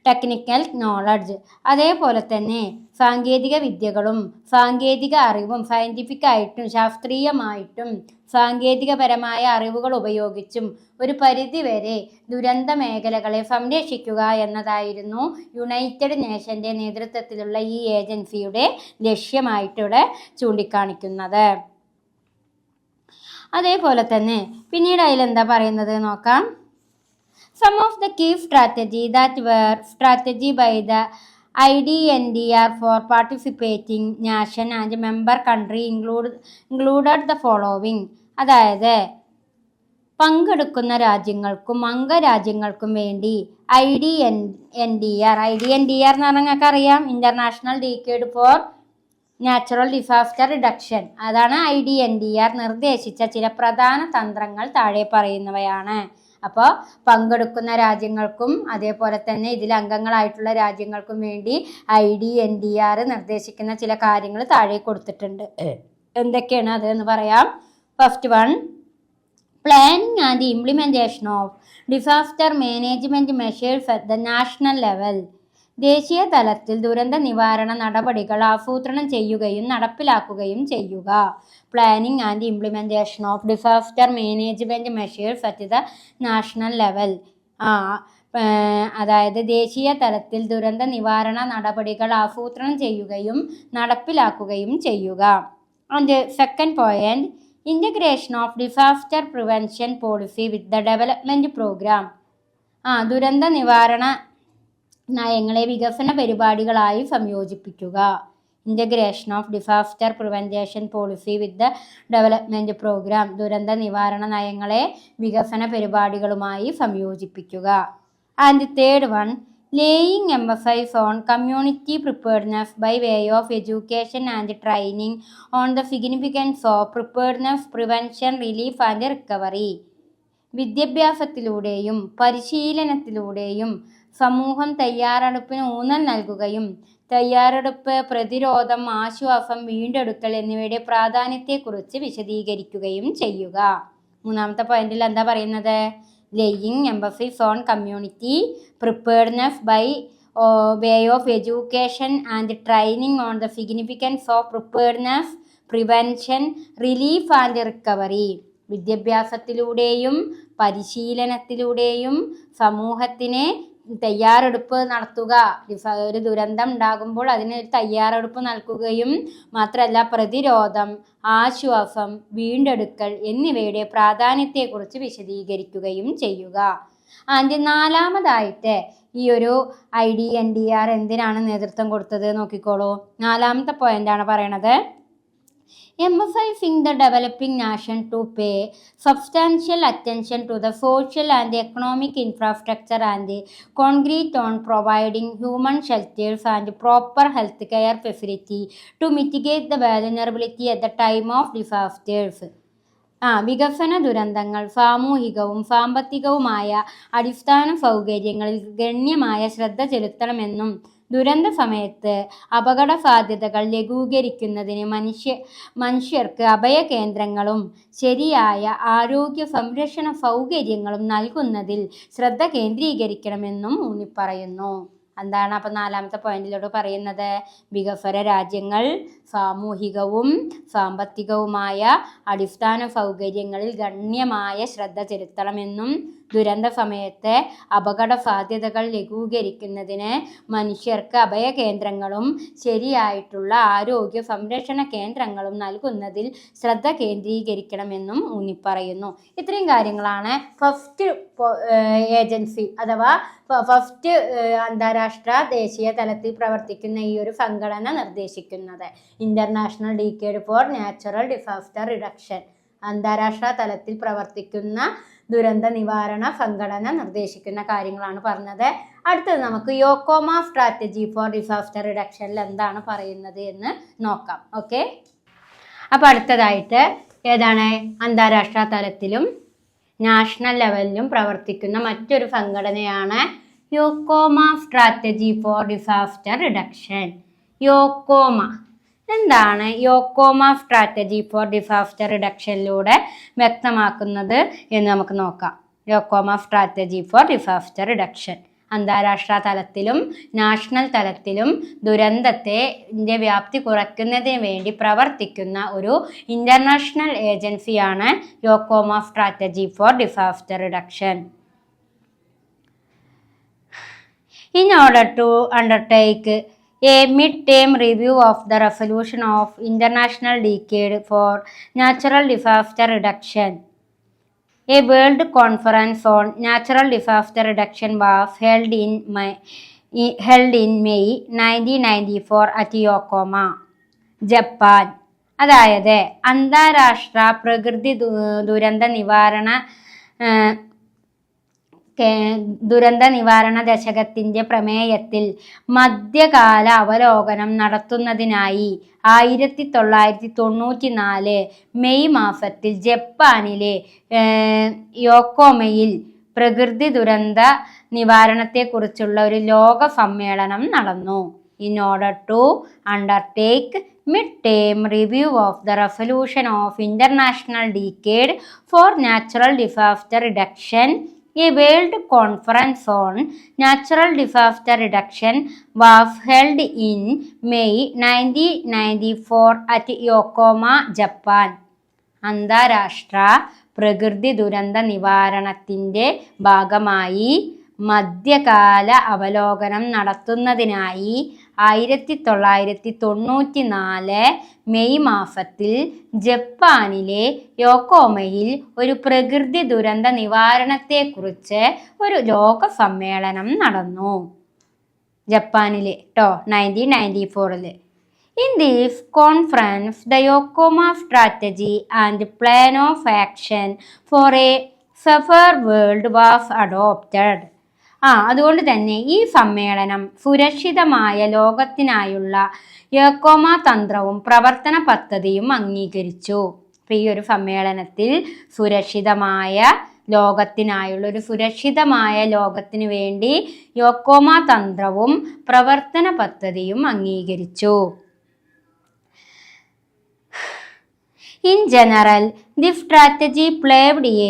technical knowledge. അതേപോലെ തന്നെ സാങ്കേതിക വിദ്യകളും സാങ്കേതിക അറിവും സയൻറ്റിഫിക്കായിട്ടും ശാസ്ത്രീയമായിട്ടും സാങ്കേതികപരമായ അറിവുകൾ ഉപയോഗിച്ചും ഒരു പരിധിവരെ ദുരന്ത മേഖലകളെ സംരക്ഷിക്കുക എന്നതായിരുന്നു യുണൈറ്റഡ് നേഷൻ്റെ നേതൃത്വത്തിലുള്ള ഈ ഏജൻസിയുടെ ലക്ഷ്യമായിട്ടിവിടെ ചൂണ്ടിക്കാണിക്കുന്നത്. അതേപോലെ തന്നെ പിന്നീട് അതിലെന്താ പറയുന്നത് നോക്കാം. Some of the key strategies that were strategy by the IDNDR for participating nation and member country included the following. അതായത് പങ്കെടുക്കുന്ന രാജ്യങ്ങൾക്കും അംഗരാജ്യങ്ങൾക്കും വേണ്ടി IDNDR എന്ന് പറഞ്ഞാൽ നിങ്ങൾക്ക് അറിയാം, international decade for natural disaster reduction. അതാണ് IDNDR നിർദ്ദേശിച്ച ചില പ്രധാന തന്ത്രങ്ങൾ താഴെ പറയുന്നവയാണ്. അപ്പോൾ പങ്കെടുക്കുന്ന രാജ്യങ്ങൾക്കും അതേപോലെ തന്നെ ഇതിൽ അംഗങ്ങളായിട്ടുള്ള രാജ്യങ്ങൾക്കും വേണ്ടി IDNDR നിർദ്ദേശിക്കുന്ന ചില കാര്യങ്ങൾ താഴെ കൊടുത്തിട്ടുണ്ട്. എന്തൊക്കെയാണ് അത് എന്ന് പറയാം. First one, planning and implementation of disaster management measures at the national level. ദേശീയ തലത്തിൽ ദുരന്ത നിവാരണ നടപടികൾ ആസൂത്രണം ചെയ്യുകയും നടപ്പിലാക്കുകയും ചെയ്യുക. Planning and implementation of disaster management measures at the national level. അതായത് ദേശീയ തലത്തിൽ ദുരന്ത നിവാരണ നടപടികൾ ആസൂത്രണം ചെയ്യുകയും നടപ്പിലാക്കുകയും ചെയ്യുക. And second point, integration of disaster prevention policy with the development programme. ദുരന്ത നിവാരണ നയങ്ങളെ വികസന പരിപാടികളായി സംയോജിപ്പിക്കുക. Integration of disaster prevention policy with the development programme. ദുരന്ത നിവാരണ നയങ്ങളെ വികസന പരിപാടികളുമായി സംയോജിപ്പിക്കുക. And third one, laying emphasise on community preparedness by way of education and training on the significance of preparedness, prevention, relief and recovery. വിദ്യാഭ്യാസത്തിലൂടെയും പരിശീലനത്തിലൂടെയും സമൂഹം തയ്യാറെടുപ്പിന് ഊന്നൽ നൽകുകയും തയ്യാറെടുപ്പ്, പ്രതിരോധം, ആശ്വാസം, വീണ്ടെടുക്കൽ എന്നിവയുടെ പ്രാധാന്യത്തെക്കുറിച്ച് വിശദീകരിക്കുകയും ചെയ്യുക. മൂന്നാമത്തെ പോയിന്റിൽ എന്താ പറയുന്നത്? Laying emphasis on community preparedness by way of education and training on the significance of preparedness, prevention, relief and recovery. വിദ്യാഭ്യാസത്തിലൂടെയും പരിശീലനത്തിലൂടെയും സമൂഹത്തിന് തയ്യാറെടുപ്പ് നടത്തുക. ഒരു ദുരന്തം ഉണ്ടാകുമ്പോൾ അതിന് തയ്യാറെടുപ്പ് നൽകുകയും മാത്രമല്ല പ്രതിരോധം, ആശ്വാസം, വീണ്ടെടുക്കൽ എന്നിവയുടെ പ്രാധാന്യത്തെക്കുറിച്ച് വിശദീകരിക്കുകയും ചെയ്യുക. ആൻഡ് നാലാമതായിട്ട് ഈ ഒരു IDNDR എന്തിനാണ് നേതൃത്വം കൊടുത്തത് നോക്കിക്കോളൂ. നാലാമത്തെ പോയിന്റാണ് പറയണത്. emphasizing the developing nation to pay substantial attention to the social and economic infrastructure and concrete on providing human shelters and proper health care facility to mitigate the vulnerability at the time of disasters. വികസന ദുരന്തങ്ങൾ സാമൂഹികവും സാമ്പത്തികവുമായ അടിസ്ഥാന സൗകര്യങ്ങളിൽ ഗണ്യമായ ശ്രദ്ധ ചെലുത്തണമെന്നും ദുരന്ത സമയത്ത് അപകട സാധ്യതകൾ ലഘൂകരിക്കുന്നതിന് മനുഷ്യർക്ക് അഭയകേന്ദ്രങ്ങളും ശരിയായ ആരോഗ്യ സംരക്ഷണ സൗകര്യങ്ങളും നൽകുന്നതിൽ ശ്രദ്ധ കേന്ദ്രീകരിക്കണമെന്നും ഊന്നിപ്പറയുന്നു. എന്താണ് അപ്പം നാലാമത്തെ പോയിന്റിലോട്ട് പറയുന്നത്? വികസ്വര രാജ്യങ്ങൾ സാമൂഹികവും സാമ്പത്തികവുമായ അടിസ്ഥാന സൗകര്യങ്ങളിൽ ഗണ്യമായ ശ്രദ്ധ ചെലുത്തണമെന്നും ദുരന്ത സമയത്തെ അപകട സാധ്യതകൾ ലഘൂകരിക്കുന്നതിന് മനുഷ്യർക്ക് അഭയകേന്ദ്രങ്ങളും ശരിയായിട്ടുള്ള ആരോഗ്യ സംരക്ഷണ കേന്ദ്രങ്ങളും നൽകുന്നതിൽ ശ്രദ്ധ കേന്ദ്രീകരിക്കണമെന്നും ഊന്നിപ്പറയുന്നു. ഇത്രയും കാര്യങ്ങളാണ് ഫസ്റ്റ് ഏജൻസി അഥവാ ഫസ്റ്റ് അന്താരാഷ്ട്ര ദേശീയ തലത്തിൽ പ്രവർത്തിക്കുന്ന ഈ ഒരു സംഘടന നിർദ്ദേശിക്കുന്നത്. International decade for natural disaster reduction, അന്താരാഷ്ട്ര തലത്തിൽ പ്രവർത്തിക്കുന്ന ദുരന്ത നിവാരണ സംഘടന നിർദ്ദേശിക്കുന്ന കാര്യങ്ങളാണ് പറഞ്ഞത്. അടുത്തത് നമുക്ക് യോക്കോമ സ്ട്രാറ്റജി ഫോർ ഡിസാസ്റ്റർ റിഡക്ഷനിൽ എന്താണ് പറയുന്നത് എന്ന് നോക്കാം. ഓക്കെ, അപ്പോൾ അടുത്തതായിട്ട് ഏതാണ്? അന്താരാഷ്ട്ര തലത്തിലും നാഷണൽ ലെവലിലും പ്രവർത്തിക്കുന്ന മറ്റൊരു സംഘടനയാണ് യോക്കോമ സ്ട്രാറ്റജി ഫോർ ഡിസാസ്റ്റർ റിഡക്ഷൻ. യോക്കോമ എന്താണ് യോക്കോമ സ്ട്രാറ്റജി ഫോർ ഡിസാസ്റ്റർ റിഡക്ഷനിലൂടെ വ്യക്തമാക്കുന്നത് എന്ന് നമുക്ക് നോക്കാം. യോക്കോമ സ്ട്രാറ്റജി ഫോർ ഡിസാസ്റ്റർ റിഡക്ഷൻ അന്താരാഷ്ട്ര തലത്തിലും നാഷണൽ തലത്തിലും ദുരന്തത്തിന്റെ വ്യാപ്തി കുറയ്ക്കുന്നതിന് വേണ്ടി പ്രവർത്തിക്കുന്ന ഒരു ഇന്റർനാഷണൽ ഏജൻസിയാണ് Yokohama strategy for disaster reduction. In order to undertake a mid-term review of the resolution of International Decade for Natural Disaster Reduction, a World Conference on Natural Disaster Reduction was held in May 1994 at Yokohama, Japan. അതായത് അന്താരാഷ്ട്ര പ്രകൃതി ദുരന്ത നിവാരണ ദശകത്തിന്റെ പ്രമേയത്തിൽ മധ്യകാല അവലോകനം നടത്തുന്നതിനായി 1994 മെയ് മാസത്തിൽ ജപ്പാനിലെ യോക്കോമയിൽ പ്രകൃതി ദുരന്ത നിവാരണത്തെക്കുറിച്ചുള്ള ഒരു ലോക സമ്മേളനം നടന്നു. In order to undertake mid-term review of the resolution of International Decade for Natural Disaster Reduction, a World Conference on Natural Disaster Reduction was held in May 1994 at Yokohama, Japan. അന്താരാഷ്ട്ര പ്രകൃതി ദുരന്ത നിവാരണത്തിൻ്റെ ഭാഗമായി മധ്യകാല അവലോകനം നടത്തുന്നതിനായി 1994 മെയ് മാസത്തിൽ ജപ്പാനിലെ യോക്കോമയിൽ ഒരു പ്രകൃതി ദുരന്ത നിവാരണത്തെക്കുറിച്ച് ഒരു ലോക സമ്മേളനം നടന്നു. ജപ്പാനിൽ 1994. In this conference, the Yokohama strategy and plan of action for a safer world was adopted. അതുകൊണ്ട് തന്നെ ഈ സമ്മേളനം സുരക്ഷിതമായ ലോകത്തിനായുള്ള യോക്കോമ തന്ത്രവും പ്രവർത്തന പദ്ധതിയും അംഗീകരിച്ചു. ഈ ഒരു സമ്മേളനത്തിൽ സുരക്ഷിതമായ ലോകത്തിന് വേണ്ടി യോക്കോമ തന്ത്രവും പ്രവർത്തന പദ്ധതിയും അംഗീകരിച്ചു. In general, this strategy paved a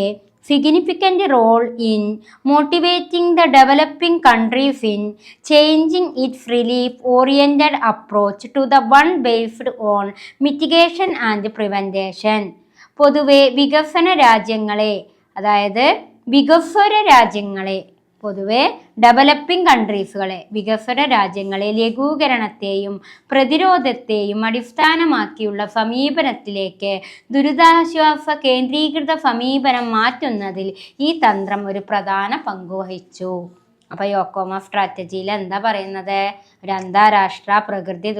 significant role in motivating the developing countries in changing its relief-oriented approach to the one based on mitigation and prevention. പൊതുവെ വികസന രാജ്യങ്ങളെ, അതായത് വികസ്വര രാജ്യങ്ങളെ, പൊതുവെ ഡെവലപ്പിംഗ് കൺട്രീസുകളെ, വികസ്വര രാജ്യങ്ങളെ ലഘൂകരണത്തെയും പ്രതിരോധത്തെയും അടിസ്ഥാനമാക്കിയുള്ള സമീപനത്തിലേക്ക് ദുരിതാശ്വാസ കേന്ദ്രീകൃത സമീപനം മാറ്റുന്നതിൽ ഈ തന്ത്രം ഒരു പ്രധാന പങ്കുവഹിച്ചു. അപ്പോൾ യോക്കോമ സ്ട്രാറ്റജിയിൽ എന്താ പറയുന്നത്? ഒരു അന്താരാഷ്ട്ര പ്രകൃതി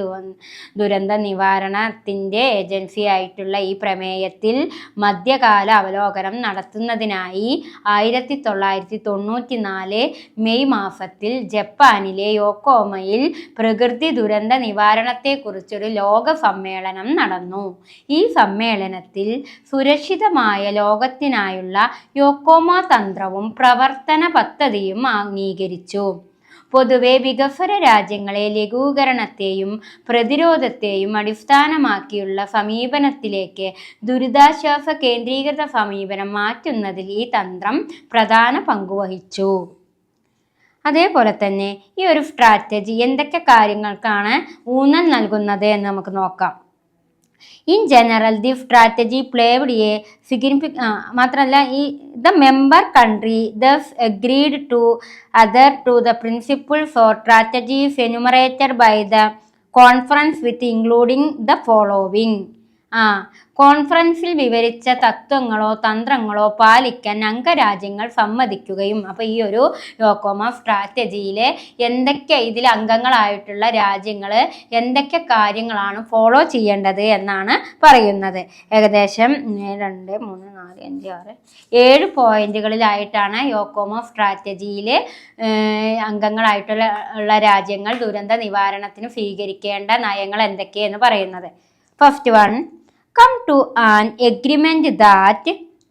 ദുരന്ത നിവാരണത്തിൻ്റെ ഏജൻസി ആയിട്ടുള്ള ഈ പ്രമേയത്തിൽ മധ്യകാല അവലോകനം നടത്തുന്നതിനായി 1994 മെയ് മാസത്തിൽ ജപ്പാനിലെ യോക്കോമയിൽ പ്രകൃതി ദുരന്ത നിവാരണത്തെക്കുറിച്ചൊരു ലോക സമ്മേളനം നടന്നു. ഈ സമ്മേളനത്തിൽ സുരക്ഷിതമായ ലോകത്തിനായുള്ള യോക്കോമ തന്ത്രവും പ്രവർത്തന പദ്ധതിയും അംഗീകരിച്ചു. പൊതുവെ വികസ്വര രാജ്യങ്ങളെ ലഘൂകരണത്തെയും പ്രതിരോധത്തെയും അടിസ്ഥാനമാക്കിയുള്ള സമീപനത്തിലേക്ക് ദുരിതാശ്വാസ കേന്ദ്രീകൃത സമീപനം മാറ്റുന്നതിൽ ഈ തന്ത്രം പ്രധാന പങ്കുവഹിച്ചു. അതേപോലെ തന്നെ ഈ ഒരു സ്ട്രാറ്റജി എന്തൊക്കെ കാര്യങ്ങൾക്കാണ് ഊന്നൽ നൽകുന്നത് എന്ന് നമുക്ക് നോക്കാം. In general, the strategy played a significant മാത്രമല്ല the member country thus agreed to adhere to the principles or strategies enumerated by the conference with including the following. കോൺഫറൻസിൽ വിവരിച്ച തത്വങ്ങളോ തന്ത്രങ്ങളോ പാലിക്കാൻ അംഗരാജ്യങ്ങൾ സമ്മതിക്കുകയും. അപ്പോൾ ഈ ഒരു യോക്കോമ സ്ട്രാറ്റജിയിലെ എന്തൊക്കെ ഇതിൽ അംഗങ്ങളായിട്ടുള്ള രാജ്യങ്ങൾ എന്തൊക്കെ കാര്യങ്ങളാണ് ഫോളോ ചെയ്യേണ്ടത് എന്നാണ് പറയുന്നത്. ഏകദേശം 2, 3, 4, 5, 6, 7 പോയിന്റുകളിലായിട്ടാണ് യോക്കോമ സ്ട്രാറ്റജിയിൽ അംഗങ്ങളായിട്ടുള്ള രാജ്യങ്ങൾ ദുരന്ത നിവാരണത്തിന് സ്വീകരിക്കേണ്ട നയങ്ങൾ എന്തൊക്കെയെന്ന് പറയുന്നത്. First one, come to an agreement that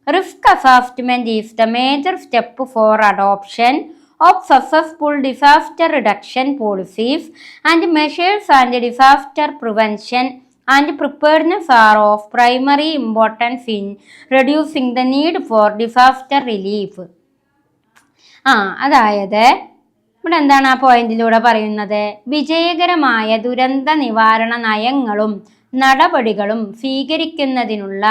risk assessment is the major step for adoption of successful disaster reduction policies and measures, and disaster prevention and preparedness are of primary importance in reducing the need for disaster relief. അതായത് ഇവിടെ എന്താണ് ആ പോയിന്റിലൂടെ പറയുന്നത്? വിജയകരമായ ദുരന്ത നിവാരണ നയങ്ങളും നടപടികളും സ്വീകരിക്കുന്നതിനുള്ള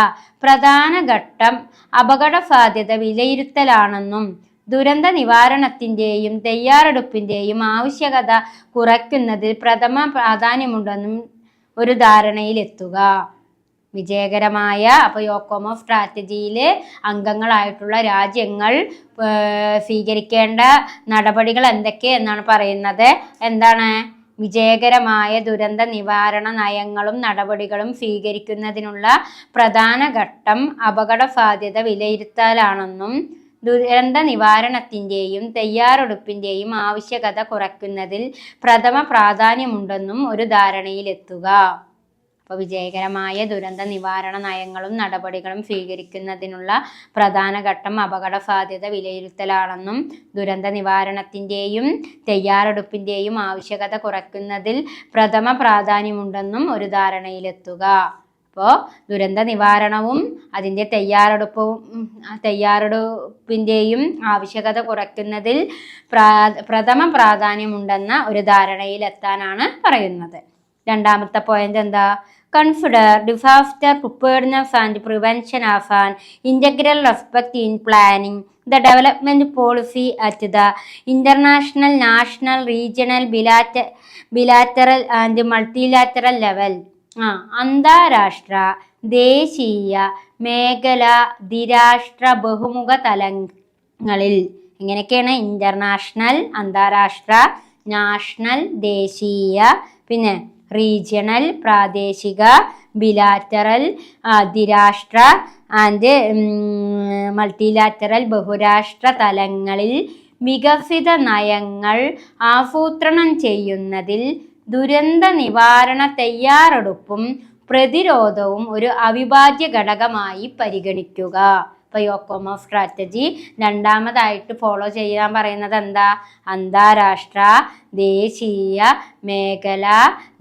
പ്രധാന ഘട്ടം അപകട സാധ്യത വിലയിരുത്തലാണെന്നും ദുരന്ത നിവാരണത്തിൻ്റെയും തയ്യാറെടുപ്പിൻ്റെയും ആവശ്യകത കുറയ്ക്കുന്നതിൽ പ്രഥമ പ്രാധാന്യമുണ്ടെന്നും ഒരു ധാരണയിലെത്തുക. വിജയകരമായ അപ്പോൾ യോക്കോമ സ്ട്രാറ്റജിയിൽ അംഗങ്ങളായിട്ടുള്ള രാജ്യങ്ങൾ സ്വീകരിക്കേണ്ട നടപടികൾ എന്തൊക്കെ എന്നാണ് പറയുന്നത്. എന്താണ്? വിജയകരമായ ദുരന്ത നിവാരണ നയങ്ങളും നടപടികളും സ്വീകരിക്കുന്നതിനുള്ള പ്രധാന ഘട്ടം അപകട സാധ്യത വിലയിരുത്തലാണെന്നും ദുരന്ത നിവാരണത്തിൻ്റെയും തയ്യാറെടുപ്പിൻ്റെയും ആവശ്യകത കുറയ്ക്കുന്നതിൽ പ്രഥമ പ്രാധാന്യമുണ്ടെന്നും ഒരു ധാരണയിലെത്തുക. അപ്പോൾ വിജയകരമായ ദുരന്ത നിവാരണ നയങ്ങളും നടപടികളും സ്വീകരിക്കുന്നതിനുള്ള പ്രധാന ഘട്ടം അപകട സാധ്യത വിലയിരുത്തലാണെന്നും ദുരന്ത നിവാരണത്തിൻ്റെയും തയ്യാറെടുപ്പിൻ്റെയും ആവശ്യകത കുറയ്ക്കുന്നതിൽ പ്രഥമ പ്രാധാന്യമുണ്ടെന്നും ഒരു ധാരണയിലെത്തുക. അപ്പോൾ ദുരന്ത നിവാരണവും അതിൻ്റെ തയ്യാറെടുപ്പിൻ്റെയും ആവശ്യകത കുറയ്ക്കുന്നതിൽ പ്രഥമ പ്രാധാന്യമുണ്ടെന്ന ഒരു ധാരണയിലെത്താനാണ് പറയുന്നത്. രണ്ടാമത്തെ പോയിന്റ് എന്താ? Consider disaster preparedness and prevention as an integral aspect in planning the development policy at the international, national, regional, bilateral and multilateral level. അന്താരാഷ്ട്ര, ദേശീയ, മേഖല, ദ്വിരാഷ്ട്ര, ബഹുമുഖ തലങ്ങളിൽ എങ്ങനെയൊക്കെയാണ്? ഇന്റർനാഷണൽ, അന്താരാഷ്ട്ര, നാഷണൽ, ദേശീയ, പിന്നെ റീജിയണൽ, പ്രാദേശിക, ബിലാറ്ററൽ, ദ്വിരാഷ്ട്ര ആൻഡ് മൾട്ടിലാറ്ററൽ, ബഹുരാഷ്ട്ര തലങ്ങളിൽ വികസിത നയങ്ങൾ ആസൂത്രണം ചെയ്യുന്നതിൽ ദുരന്ത നിവാരണ തയ്യാറെടുപ്പും പ്രതിരോധവും ഒരു അവിഭാജ്യ ഘടകമായി പരിഗണിക്കുക. അപ്പോൾ യോക്കോമ സ്ട്രാറ്റജി രണ്ടാമതായിട്ട് ഫോളോ ചെയ്യാൻ പറയുന്നത് എന്താ? അന്താരാഷ്ട്ര, ദേശീയ, മേഖല,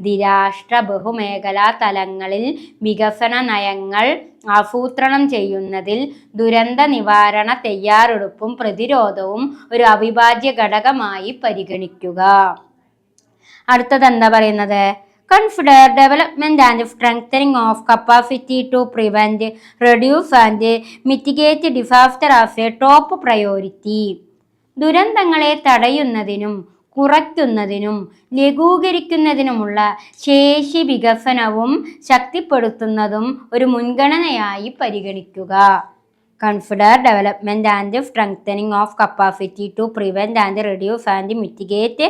ദ്വിരാഷ്ട്ര, ബഹുമേഖലാ തലങ്ങളിൽ വികസന നയങ്ങൾ ആസൂത്രണം ചെയ്യുന്നതിൽ ദുരന്ത നിവാരണ തയ്യാറെടുപ്പും പ്രതിരോധവും ഒരു അവിഭാജ്യ ഘടകമായി പരിഗണിക്കുക. അടുത്തത് എന്താ പറയുന്നത്? Consider development and strengthening of capacity to prevent, reduce and mitigate disaster as a top priority. ദുരന്തങ്ങളെ തടയുന്നതിനും കുറയ്ക്കുന്നതിനും ലഘൂകരിക്കുന്നതിനുമുള്ള ശേഷി വികസനവും ശക്തിപ്പെടുത്തുന്നതും ഒരു മുൻഗണനയായി പരിഗണിക്കുക. Consider development and strengthening of capacity to prevent and reduce and mitigate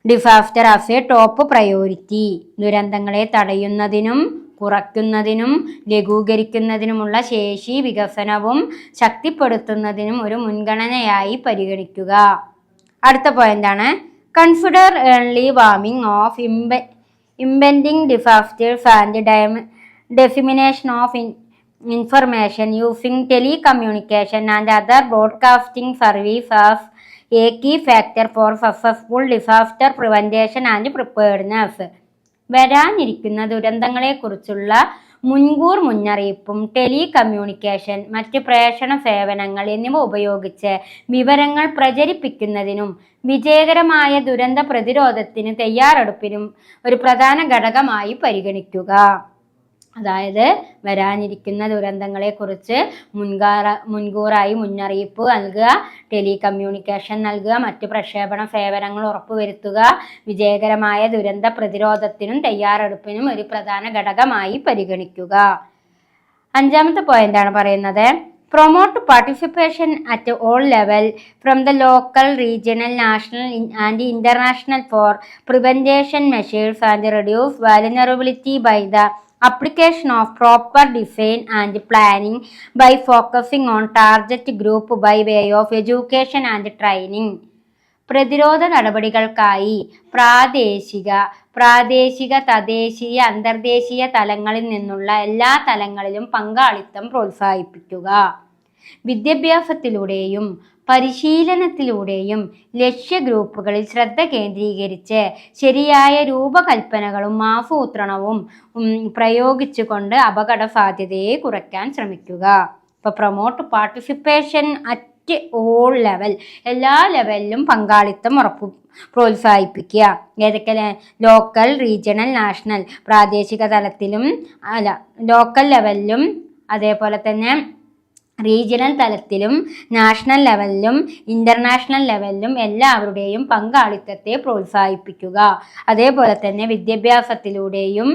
disaster as a top priority. ദുരന്തങ്ങളെ തടയുന്നതിനും കുറയ്ക്കുന്നതിനും ലഘൂകരിക്കുന്നതിനുമുള്ള ശേഷി വികസനവും ശക്തിപ്പെടുത്തുന്നതിനും ഒരു മുൻഗണനയായി പരിഗണിക്കുക. അടുത്ത പോയിന്റാണ് consider early warning of impending disasters and dissemination of information using telecommunication and other broadcasting service as a key factor for successful disaster prevention and preparedness. വരാനിരിക്കുന്ന ദുരന്തങ്ങളെക്കുറിച്ചുള്ള മുൻകൂർ മുന്നറിയിപ്പും ടെലികമ്മ്യൂണിക്കേഷൻ, മറ്റ് പ്രേഷണ സേവനങ്ങൾ എന്നിവ ഉപയോഗിച്ച് വിവരങ്ങൾ പ്രചരിപ്പിക്കുന്നതിനും വിജയകരമായ ദുരന്ത പ്രതിരോധത്തിന് തയ്യാറെടുപ്പിനും ഒരു പ്രധാന ഘടകമായി പരിഗണിക്കുക. അതായത് വരാനിരിക്കുന്ന ദുരന്തങ്ങളെക്കുറിച്ച് മുൻകൂറായി മുന്നറിയിപ്പ് നൽകുക, ടെലികമ്മ്യൂണിക്കേഷൻ നൽകുക, മറ്റ് പ്രക്ഷേപണ സേവനങ്ങൾ ഉറപ്പുവരുത്തുക, വിജയകരമായ ദുരന്ത പ്രതിരോധത്തിനും തയ്യാറെടുപ്പിനും ഒരു പ്രധാന ഘടകമായി പരിഗണിക്കുക. അഞ്ചാമത്തെ പോയിന്റാണ് പറയുന്നത് promote participation at all level from the local, regional, national and international for prevention measures and reduce vulnerability by the application of proper design and planning by focusing on target group by way of education and training. പ്രതിരോധ നടപടികൾക്കായി പ്രാദേശിക തദ്ദേശീയ അന്തർദേശീയ തലങ്ങളിൽ നിന്നുള്ള എല്ലാ തലങ്ങളിലും പങ്കാളിത്തം പ്രോത്സാഹിപ്പിക്കുക. വിദ്യാഭ്യാസത്തിലൂടെയും പരിശീലനത്തിലൂടെയും ലക്ഷ്യ ഗ്രൂപ്പുകളിൽ ശ്രദ്ധ കേന്ദ്രീകരിച്ച് ശരിയായ രൂപകൽപ്പനകളും ആസൂത്രണവും പ്രയോഗിച്ചുകൊണ്ട് അപകട സാധ്യതയെ കുറയ്ക്കാൻ ശ്രമിക്കുക. ഇപ്പോൾ promote participation at all level, എല്ലാ ലെവലിലും പങ്കാളിത്തം പ്രോത്സാഹിപ്പിക്കുക. ഏതൊക്കെ? ലോക്കൽ, റീജിയണൽ, നാഷണൽ, പ്രാദേശിക തലത്തിലും ലോക്കൽ ലെവലിലും, അതേപോലെ തന്നെ റീജിയണൽ തലത്തിലും നാഷണൽ ലെവലിലും ഇന്റർനാഷണൽ ലെവലിലും എല്ലാവരുടെയും പങ്കാളിത്തത്തെ പ്രോത്സാഹിപ്പിക്കുക. അതേപോലെ തന്നെ വിദ്യാഭ്യാസത്തിലൂടെയും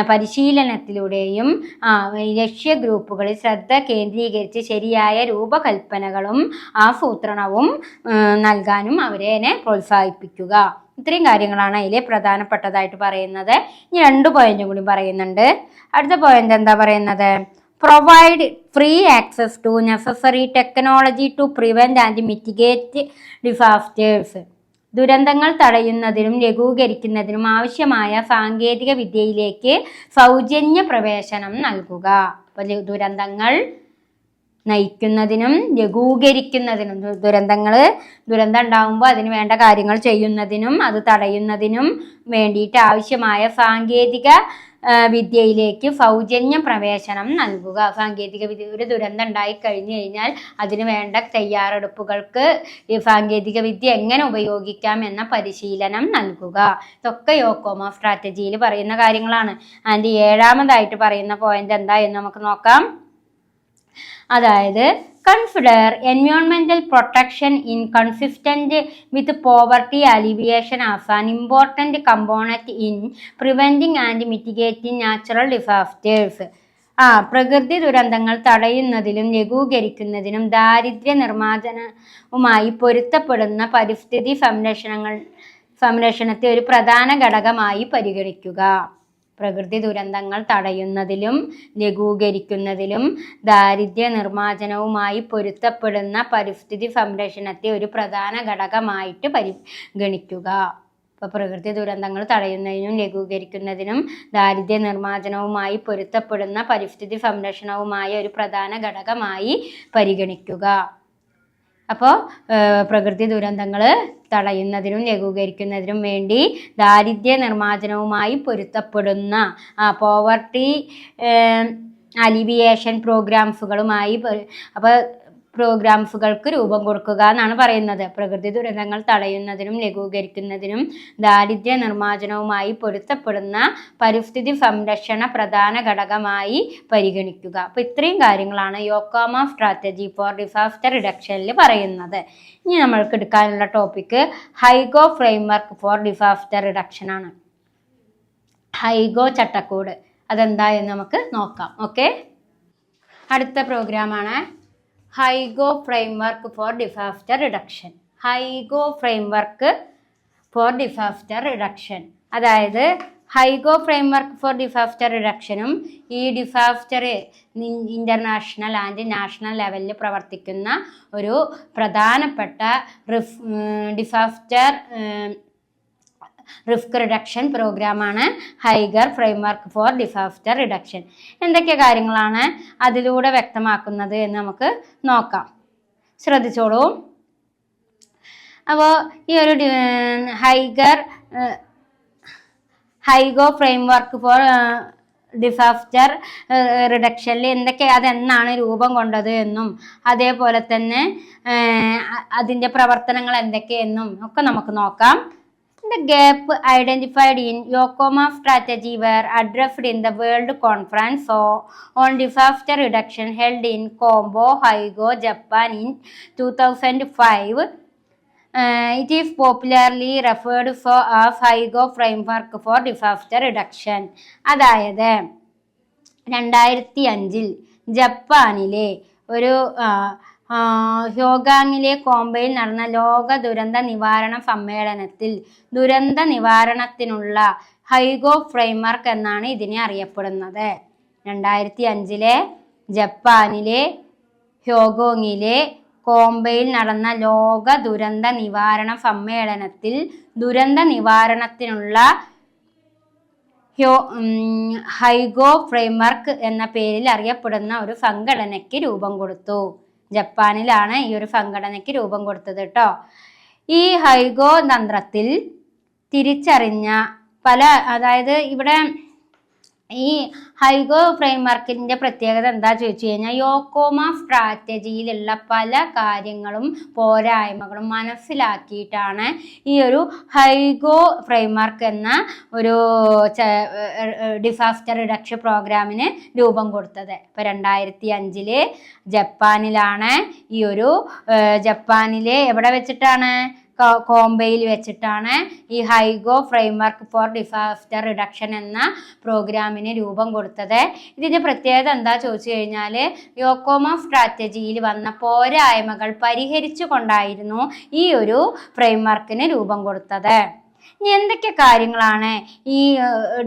പരിശീലനത്തിലൂടെയും ലക്ഷ്യ ഗ്രൂപ്പുകളിൽ ശ്രദ്ധ കേന്ദ്രീകരിച്ച് ശരിയായ രൂപകൽപ്പനകളും ആസൂത്രണവും നൽകാനും അവരെ പ്രോത്സാഹിപ്പിക്കുക. ഇത്രയും കാര്യങ്ങളാണ് അതിലെ പ്രധാനപ്പെട്ടതായിട്ട് പറയുന്നത്. ഇനി 2 പോയിന്റും കൂടി പറയുന്നുണ്ട്. അടുത്ത പോയിന്റ് എന്താ പറയുന്നത്? Provide free access to necessary technology to prevent and mitigate disasters. ദുരന്തങ്ങൾ തടയുന്നതിനും ലഘൂകരിക്കുന്നതിനും ആവശ്യമായ സാങ്കേതിക വിദ്യയിലേക്ക് സൗജന്യ പ്രവേശനം നൽകുക. അപ്പോൾ ദുരന്തങ്ങൾ നയിക്കുന്നതിനും ലഘൂകരിക്കുന്നതിനും, ദുരന്തം ഉണ്ടാകുമ്പോൾ അതിന് വേണ്ട കാര്യങ്ങൾ ചെയ്യുന്നതിനും അത് തടയുന്നതിനും വേണ്ടിയിട്ട് ആവശ്യമായ സാങ്കേതിക വിദ്യയിലേക്ക് സൗജന്യ പ്രവേശനം നൽകുക. സാങ്കേതിക വിദ്യ, ഒരു ദുരന്തം ഉണ്ടായി കഴിഞ്ഞു കഴിഞ്ഞാൽ അതിന് വേണ്ട തയ്യാറെടുപ്പുകൾക്ക് ഈ സാങ്കേതിക വിദ്യ എങ്ങനെ ഉപയോഗിക്കാം എന്ന പരിശീലനം നൽകുക. ഇതൊക്കെ യോക്കോമോ സ്ട്രാറ്റജിയിൽ പറയുന്ന കാര്യങ്ങളാണ്. അതിൻ്റെ 7ാമതായിട്ട് പറയുന്ന പോയിന്റ് എന്താ എന്ന് നമുക്ക് നോക്കാം. അതായത് consider environmental protection inconsistent with poverty alleviation as an important component in preventing and mitigating natural disasters. പ്രകൃതി ദുരന്തങ്ങൾ തടയുന്നതിലും ലഘൂകരിക്കുന്നതിനും ദാരിദ്ര്യ നിർമ്മാർജ്ജനവുമായി പൊരുത്തപ്പെടുന്ന പരിസ്ഥിതി സംരക്ഷണത്തെ ഒരു പ്രധാന ഘടകമായി പരിഗണിക്കുക. പ്രകൃതി ദുരന്തങ്ങൾ തടയുന്നതിലും ലഘൂകരിക്കുന്നതിലും ദാരിദ്ര്യ നിർമ്മാർജ്ജനവുമായി പൊരുത്തപ്പെടുന്ന പരിസ്ഥിതി സംരക്ഷണത്തെ ഒരു പ്രധാന ഘടകമായിട്ട് പരിഗണിക്കുക. ഇപ്പോൾ പ്രകൃതി ദുരന്തങ്ങൾ തടയുന്നതിനും ലഘൂകരിക്കുന്നതിനും ദാരിദ്ര്യ നിർമ്മാർജ്ജനവുമായി പൊരുത്തപ്പെടുന്ന പരിസ്ഥിതി സംരക്ഷണവുമായ ഒരു പ്രധാന ഘടകമായി പരിഗണിക്കുക. അപ്പോൾ പ്രകൃതി ദുരന്തങ്ങൾ തടയുന്നതിനും ലഘൂകരിക്കുന്നതിനും വേണ്ടി ദാരിദ്ര്യ നിർമ്മാർജ്ജനവുമായി പൊരുത്തപ്പെടുന്ന പോവർട്ടി അലിവിയേഷൻ പ്രോഗ്രാംസുകളുമായി അപ്പോൾ പ്രോഗ്രാംസുകൾക്ക് രൂപം കൊടുക്കുക എന്നാണ് പറയുന്നത്. പ്രകൃതി ദുരന്തങ്ങൾ തടയുന്നതിനും ലഘൂകരിക്കുന്നതിനും ദാരിദ്ര്യ നിർമ്മാർജ്ജനവുമായി പൊരുത്തപ്പെടുന്ന പരിസ്ഥിതി സംരക്ഷണ പ്രധാന ഘടകമായി പരിഗണിക്കുക. അപ്പോൾ ഇത്രയും കാര്യങ്ങളാണ് യോക്കോമ സ്ട്രാറ്റജി ഫോർ ഡിസാസ്റ്റർ റിഡക്ഷനിൽ പറയുന്നത്. ഇനി നമ്മൾക്ക് എടുക്കാനുള്ള topic Hyogo framework for disaster reduction ആണ്. ഹൈഗോ ചട്ടക്കൂട് അതെന്താ എന്ന് നമുക്ക് നോക്കാം. ഓക്കെ, അടുത്ത പ്രോഗ്രാമാണ് Hyogo framework for disaster reduction. Hyogo framework for disaster reduction, അതായത് ഹൈഗോ ഫ്രെയിംവർക്ക് ഫോർ ഡിസാസ്റ്റർ റിഡക്ഷനും ഈ ഡിസാസ്റ്റർ ഇൻ്റർനാഷണൽ ആൻഡ് നാഷണൽ ലെവലിൽ പ്രവർത്തിക്കുന്ന ഒരു പ്രധാനപ്പെട്ട ഡിസാസ്റ്റർ റിസ്ക് റിഡക്ഷൻ പ്രോഗ്രാമാണ് ഹൈഗർ ഫ്രെയിംവർക്ക് ഫോർ ഡിസാസ്റ്റർ റിഡക്ഷൻ. എന്തൊക്കെ കാര്യങ്ങളാണ് അതിലൂടെ വ്യക്തമാക്കുന്നത് എന്ന് നമുക്ക് നോക്കാം. ശ്രദ്ധിച്ചോളൂ. അപ്പോൾ ഈ ഒരു ഹൈഗോ ഫ്രെയിംവർക്ക് ഫോർ ഡിസാസ്റ്റർ റിഡക്ഷനിൽ അതെന്നാണ് രൂപം കൊണ്ടത് എന്നും അതേപോലെ തന്നെ അതിൻ്റെ പ്രവർത്തനങ്ങൾ എന്തൊക്കെയെന്നും ഒക്കെ നമുക്ക് നോക്കാം. The gap identified in Yokoma strategy were addressed in the World Conference on Disaster Reduction held in Kombo, Hyogo, Japan in 2005. It is popularly referred to as Hyogo Framework for Disaster Reduction. അതായത് 2005 ജപ്പാനിലെ ഒരു ഹ്യോഗാങ്ങിലെ കോംബോയിൽ നടന്ന ലോക ദുരന്ത നിവാരണ സമ്മേളനത്തിൽ ദുരന്ത നിവാരണത്തിനുള്ള ഹൈഗോ ഫ്രെയിംവർക്ക് എന്നാണ് ഇതിനെ അറിയപ്പെടുന്നത്. 2005 ജപ്പാനിലെ ഹ്യോഗോങ്ങിലെ കോംബോയിൽ നടന്ന ലോക ദുരന്ത നിവാരണ സമ്മേളനത്തിൽ ദുരന്ത നിവാരണത്തിനുള്ള ഹൈഗോ ഫ്രെയിംവർക്ക് എന്ന പേരിൽ അറിയപ്പെടുന്ന ഒരു സംഘടനയ്ക്ക് രൂപം കൊടുത്തു. ജപ്പാനിലാണ് ഈ ഒരു സംഘടനയ്ക്ക് രൂപം കൊടുത്തത് കേട്ടോ. ഈ ഹൈഗോ തന്ത്രത്തിൽ തിരിച്ചറിഞ്ഞ അതായത് ഇവിടെ ഈ ഹൈഗോ ഫ്രെയിംവർക്കിന്റെ പ്രത്യേകത എന്താ ചോദിച്ചു കഴിഞ്ഞാൽ യോക്കോമ സ്ട്രാറ്റജിയിലുള്ള പല കാര്യങ്ങളും പോരായ്മകളും മനസ്സിലാക്കിയിട്ടാണ് ഈ ഒരു ഹൈഗോ ഫ്രെയിംവർക്ക് എന്ന ഒരു ഡിസാസ്റ്റർ റിഡക്ഷൻ പ്രോഗ്രാമിന് രൂപം കൊടുത്തത്. ഇപ്പൊ 2005 ജപ്പാനിലാണ് ഈ ഒരു ജപ്പാനിലെ എവിടെ വെച്ചിട്ടാണ് കോംബോയിൽ വെച്ചിട്ടാണ് ഈ ഹൈഗോ ഫ്രെയിംവർക്ക് ഫോർ ഡിസാസ്റ്റർ റിഡക്ഷൻ എന്ന പ്രോഗ്രാമിന് രൂപം കൊടുത്തത്. ഇതിന്റെ പ്രത്യേകത എന്താ ചോദിച്ചു കഴിഞ്ഞാൽ യോക്കോമ സ്ട്രാറ്റജിയിൽ വന്ന പോരായ്മകൾ പരിഹരിച്ചു കൊണ്ടായിരുന്നു ഈ ഒരു ഫ്രെയിംവർക്കിന് രൂപം കൊടുത്തത്. ഇനി എന്തൊക്കെ കാര്യങ്ങളാണ് ഈ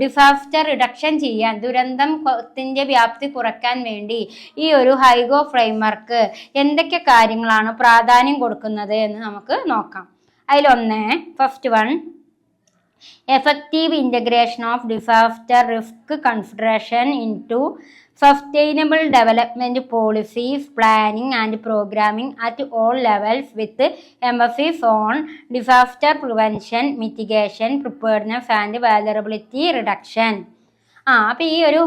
ഡിസാസ്റ്റർ റിഡക്ഷൻ ചെയ്യാൻ ദുരന്തത്തിന്റെ വ്യാപ്തി കുറയ്ക്കാൻ വേണ്ടി ഈ ഒരു ഹൈഗോ ഫ്രെയിംവർക്ക് എന്തൊക്കെ കാര്യങ്ങളാണ് പ്രാധാന്യം കൊടുക്കുന്നത് എന്ന് നമുക്ക് നോക്കാം. അതിലൊന്ന് first one effective integration of disaster risk consideration into sustainable development policies planning and programming at all levels with emphasis on disaster prevention mitigation preparedness and vulnerability reduction. അപ്പോൾ ഈ ഒരു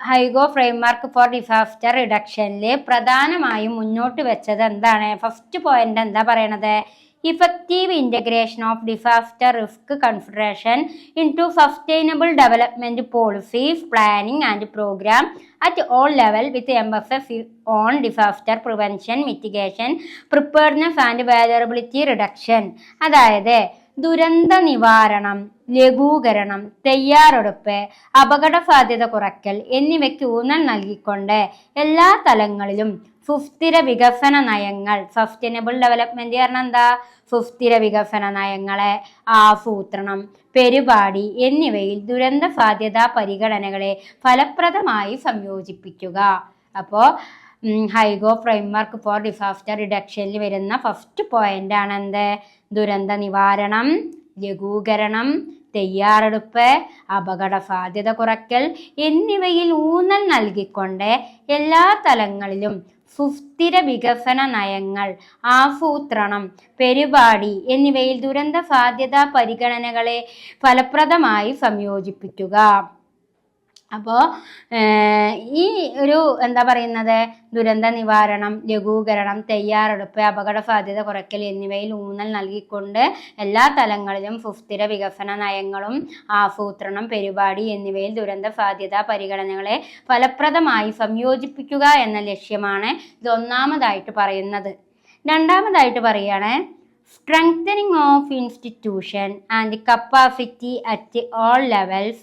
ഹൈഗോ ഫ്രെയിംവർക്ക് ഫോർ ഡിസാസ്റ്റർ റിഡക്ഷനിൽ പ്രധാനമായും മുന്നോട്ട് വെച്ചത് എന്താണ്? ഫസ്റ്റ് പോയിന്റ് എന്താ പറയണത്? Effective integration of disaster risk consideration into sustainable development policies planning and programme at all level with emphasis on disaster prevention mitigation preparedness and vulnerability reduction. അതായത് ദുരന്ത നിവാരണം, ലഘൂകരണം, തയ്യാറെടുപ്പ്, അപകട സാധ്യത കുറയ്ക്കൽ എന്നിവയ്ക്ക് ഊന്നൽ നൽകിക്കൊണ്ട് എല്ലാ തലങ്ങളിലും സുസ്ഥിര വികസന നയങ്ങൾ, സസ്റ്റൈനബിൾ ഡെവലപ്മെന്റ് കാരണം എന്താ? സുസ്ഥിര വികസന നയങ്ങളെ ആസൂത്രണം, പരിപാടി എന്നിവയിൽ ദുരന്ത സാധ്യതാ പരിഗണനകളെ ഫലപ്രദമായി സംയോജിപ്പിക്കുക. അപ്പോൾ ഹൈഗോ ഫ്രെയിംവർക്ക് ഫോർ ഡിസാസ്റ്റർ റിഡക്ഷനിൽ വരുന്ന ഫസ്റ്റ് പോയിന്റ് ആണ് എന്ത്? ദുരന്ത നിവാരണം, ലഘൂകരണം, തയ്യാറെടുപ്പ്, അപകട സാധ്യത കുറയ്ക്കൽ എന്നിവയിൽ ഊന്നൽ നൽകിക്കൊണ്ട് എല്ലാ തലങ്ങളിലും സുസ്ഥിര വികസന നയങ്ങൾ, ആസൂത്രണം, പരിപാടി എന്നിവയിൽ ദുരന്ത സാധ്യതാ പരിഗണനകളെ ഫലപ്രദമായി സംയോജിപ്പിക്കുക. അപ്പോൾ ഈ ഒരു എന്താ പറയുന്നത് ദുരന്ത നിവാരണം, ലഘൂകരണം, തയ്യാറെടുപ്പ്, അപകട സാധ്യത കുറയ്ക്കൽ എന്നിവയിൽ ഊന്നൽ നൽകിക്കൊണ്ട് എല്ലാ തലങ്ങളിലും സുസ്ഥിര വികസന നയങ്ങളും ആസൂത്രണം, പരിപാടി എന്നിവയിൽ ദുരന്ത സാധ്യതാ പരിഗണനകളെ ഫലപ്രദമായി സംയോജിപ്പിക്കുക എന്ന ലക്ഷ്യമാണ് ഇതൊന്നാമതായിട്ട് പറയുന്നത്. രണ്ടാമതായിട്ട് പറയുകയാണ് strengthening of institution and capacity at all levels,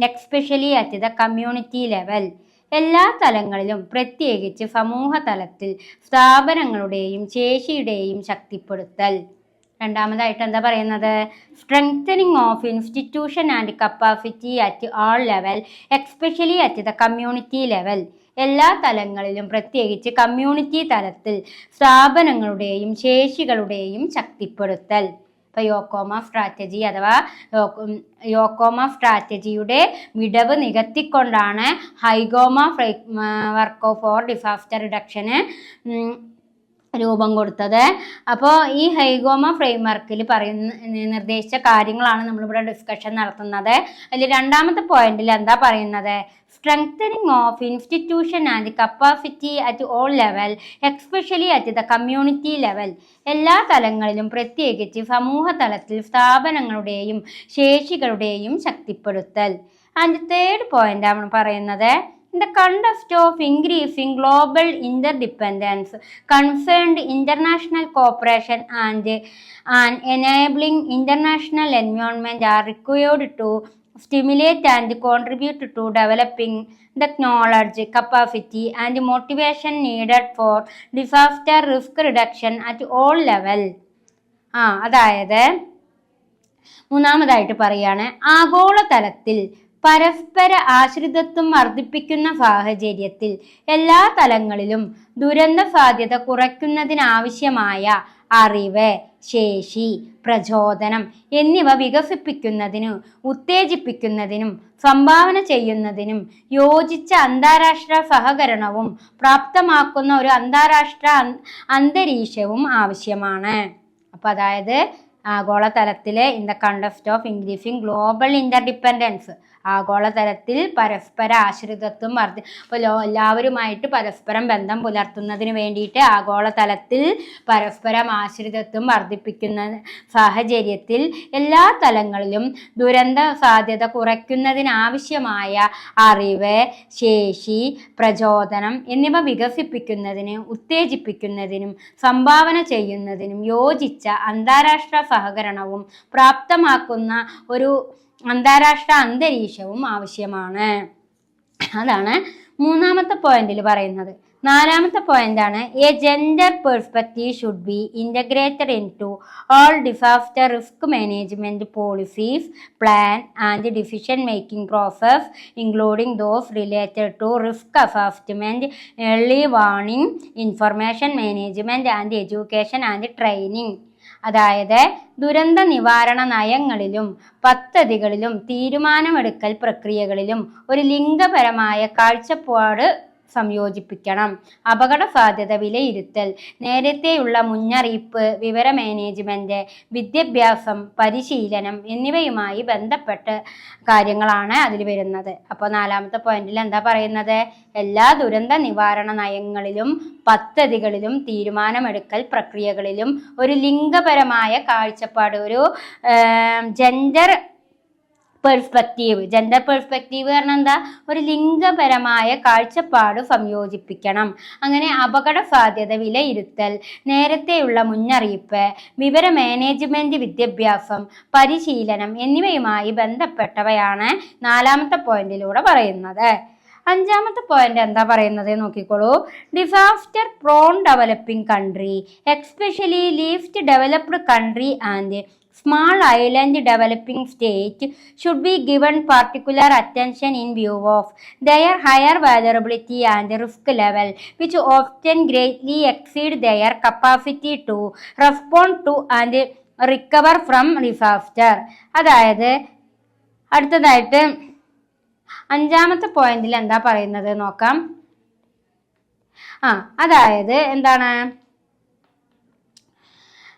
especially at the community level. എല്ലാ തലങ്ങളിലും പ്രത്യേകിച്ച് സമൂഹ തലത്തിൽ സ്ഥാപനങ്ങളുടെയും ശേഷിയുടെയും ശക്തിപ്പെടുത്തൽ. രണ്ടാമതായിട്ട് എന്താ പറയുന്നത്? Strengthening of institution and capacity at all level, especially at the community level. എല്ലാ തലങ്ങളിലും പ്രത്യേകിച്ച് കമ്മ്യൂണിറ്റി തലത്തിൽ സ്ഥാപനങ്ങളുടെയും ശേഷികളുടെയും ശക്തിപ്പെടുത്തൽ. ഇപ്പോൾ യോക്കോമ സ്ട്രാറ്റജി അഥവാ യോക്കോമ സ്ട്രാറ്റജിയുടെ വിടവ് നികത്തിക്കൊണ്ടാണ് ഹൈഗോമ വർക്ക് ഫോർ ഡിസാസ്റ്റർ റിഡക്ഷന് രൂപം കൊടുത്തത്. അപ്പോൾ ഈ ഹൈഗോമ ഫ്രെയിംവർക്കിൽ നിർദ്ദേശിച്ച കാര്യങ്ങളാണ് നമ്മളിവിടെ ഡിസ്കഷൻ നടത്തുന്നത്. അതിൽ രണ്ടാമത്തെ പോയിന്റിൽ എന്താ പറയുന്നത്? Strengthening of institution and capacity at all level, especially at the community level. എല്ലാ തലങ്ങളിലും പ്രത്യേകിച്ച് സമൂഹ തലത്തിൽ സ്ഥാപനങ്ങളുടെയും ശേഷികളുടെയും ശക്തിപ്പെടുത്തൽ. ആൻഡ് തേർഡ് പോയിന്റ് ആണ് പറയുന്നത് in the context of increasing global interdependence, concerned international cooperation and an enabling international environment are required to stimulate and contribute to developing the knowledge, capacity and motivation needed for disaster risk reduction at all levels. അതായത് മൂന്നാമതായിട്ട് പറയാണ് ആഗോളതലത്തിൽ പരസ്പര ആശ്രിതത്വം വർദ്ധിപ്പിക്കുന്ന സാഹചര്യത്തിൽ എല്ലാ തലങ്ങളിലും ദുരന്ത സാധ്യത കുറയ്ക്കുന്നതിനാവശ്യമായ അറിവ്, ശേഷി, പ്രചോദനം എന്നിവ വികസിപ്പിക്കുന്നതിനും ഉത്തേജിപ്പിക്കുന്നതിനും സംഭാവന ചെയ്യുന്നതിനും യോജിച്ച അന്താരാഷ്ട്ര സഹകരണവും പ്രാപ്തമാക്കുന്ന ഒരു അന്താരാഷ്ട്ര അന്തരീക്ഷവും ആവശ്യമാണ്. അപ്പോൾ അതായത് ആഗോളതലത്തിൽ in the context of increasing global interdependence, ആഗോളതലത്തിൽ പരസ്പര ആശ്രിതത്വം അപ്പോൾ എല്ലാവരുമായിട്ട് പരസ്പരം ബന്ധം പുലർത്തുന്നതിന് വേണ്ടിയിട്ട് ആഗോളതലത്തിൽ പരസ്പരം ആശ്രിതത്വം വർദ്ധിപ്പിക്കുന്ന സാഹചര്യത്തിൽ എല്ലാ തലങ്ങളിലും ദുരന്ത സാധ്യത കുറയ്ക്കുന്നതിനാവശ്യമായ അറിവ്, ശേഷി, പ്രചോദനം എന്നിവ വികസിപ്പിക്കുന്നതിന് ഉത്തേജിപ്പിക്കുന്നതിനും സംഭാവന ചെയ്യുന്നതിനും യോജിച്ച അന്താരാഷ്ട്ര സഹകരണവും പ്രാപ്തമാക്കുന്ന ഒരു അന്താരാഷ്ട്ര അന്തരീക്ഷവും ആവശ്യമാണ്. അതാണ് മൂന്നാമത്തെ പോയിന്റിൽ പറയുന്നത്. നാലാമത്തെ പോയിന്റാണ് a gender perspective should be integrated into all disaster risk management policies, plan and decision making process including those related to risk assessment, early warning, information management and education and training. അതായത് ദുരന്ത നിവാരണ നയങ്ങളിലും പദ്ധതികളിലും തീരുമാനമെടുക്കൽ പ്രക്രിയകളിലും ഒരു ലിംഗപരമായ കാഴ്ചപ്പാട് സംയോജിപ്പിക്കണം. അപകട സാധ്യത വിലയിരുത്തൽ, നേരത്തെയുള്ള മുന്നറിയിപ്പ്, വിവര മാനേജ്മെന്റ്, വിദ്യാഭ്യാസം, പരിശീലനം എന്നിവയുമായി ബന്ധപ്പെട്ട കാര്യങ്ങളാണ് അതിൽ വരുന്നത്. അപ്പോൾ നാലാമത്തെ പോയിന്റിൽ എന്താ പറയുന്നത്? എല്ലാ ദുരന്ത നിവാരണ നയങ്ങളിലും പദ്ധതികളിലും തീരുമാനമെടുക്കൽ പ്രക്രിയകളിലും ഒരു ലിംഗപരമായ കാഴ്ചപ്പാട്, ഒരു ജെൻഡർ പെർസ്പെക്റ്റീവ് കാരണം എന്താ? ഒരു ലിംഗപരമായ കാഴ്ചപ്പാട് സംയോജിപ്പിക്കണം. അങ്ങനെ അപകട സാധ്യത വിലയിരുത്തൽ, നേരത്തെയുള്ള മുന്നറിയിപ്പ്, വിവര മാനേജ്മെന്റ്, വിദ്യാഭ്യാസം, പരിശീലനം എന്നിവയുമായി ബന്ധപ്പെട്ടവയാണ് നാലാമത്തെ പോയിന്റിലൂടെ പറയുന്നത്. അഞ്ചാമത്തെ പോയിന്റ് എന്താ പറയുന്നത് നോക്കിക്കോളൂ. Disaster prone developing country, especially least developed country and small island developing state should be given particular attention in view of their higher vulnerability and risk level, which often greatly exceed their capacity to respond to and recover from disaster. അതായത് അടുത്തതായിട്ട് അഞ്ചാമത്തെ പോയിന്റിൽ എന്താ പറയുന്നത് നോക്കാം. അതായത് എന്താണ്?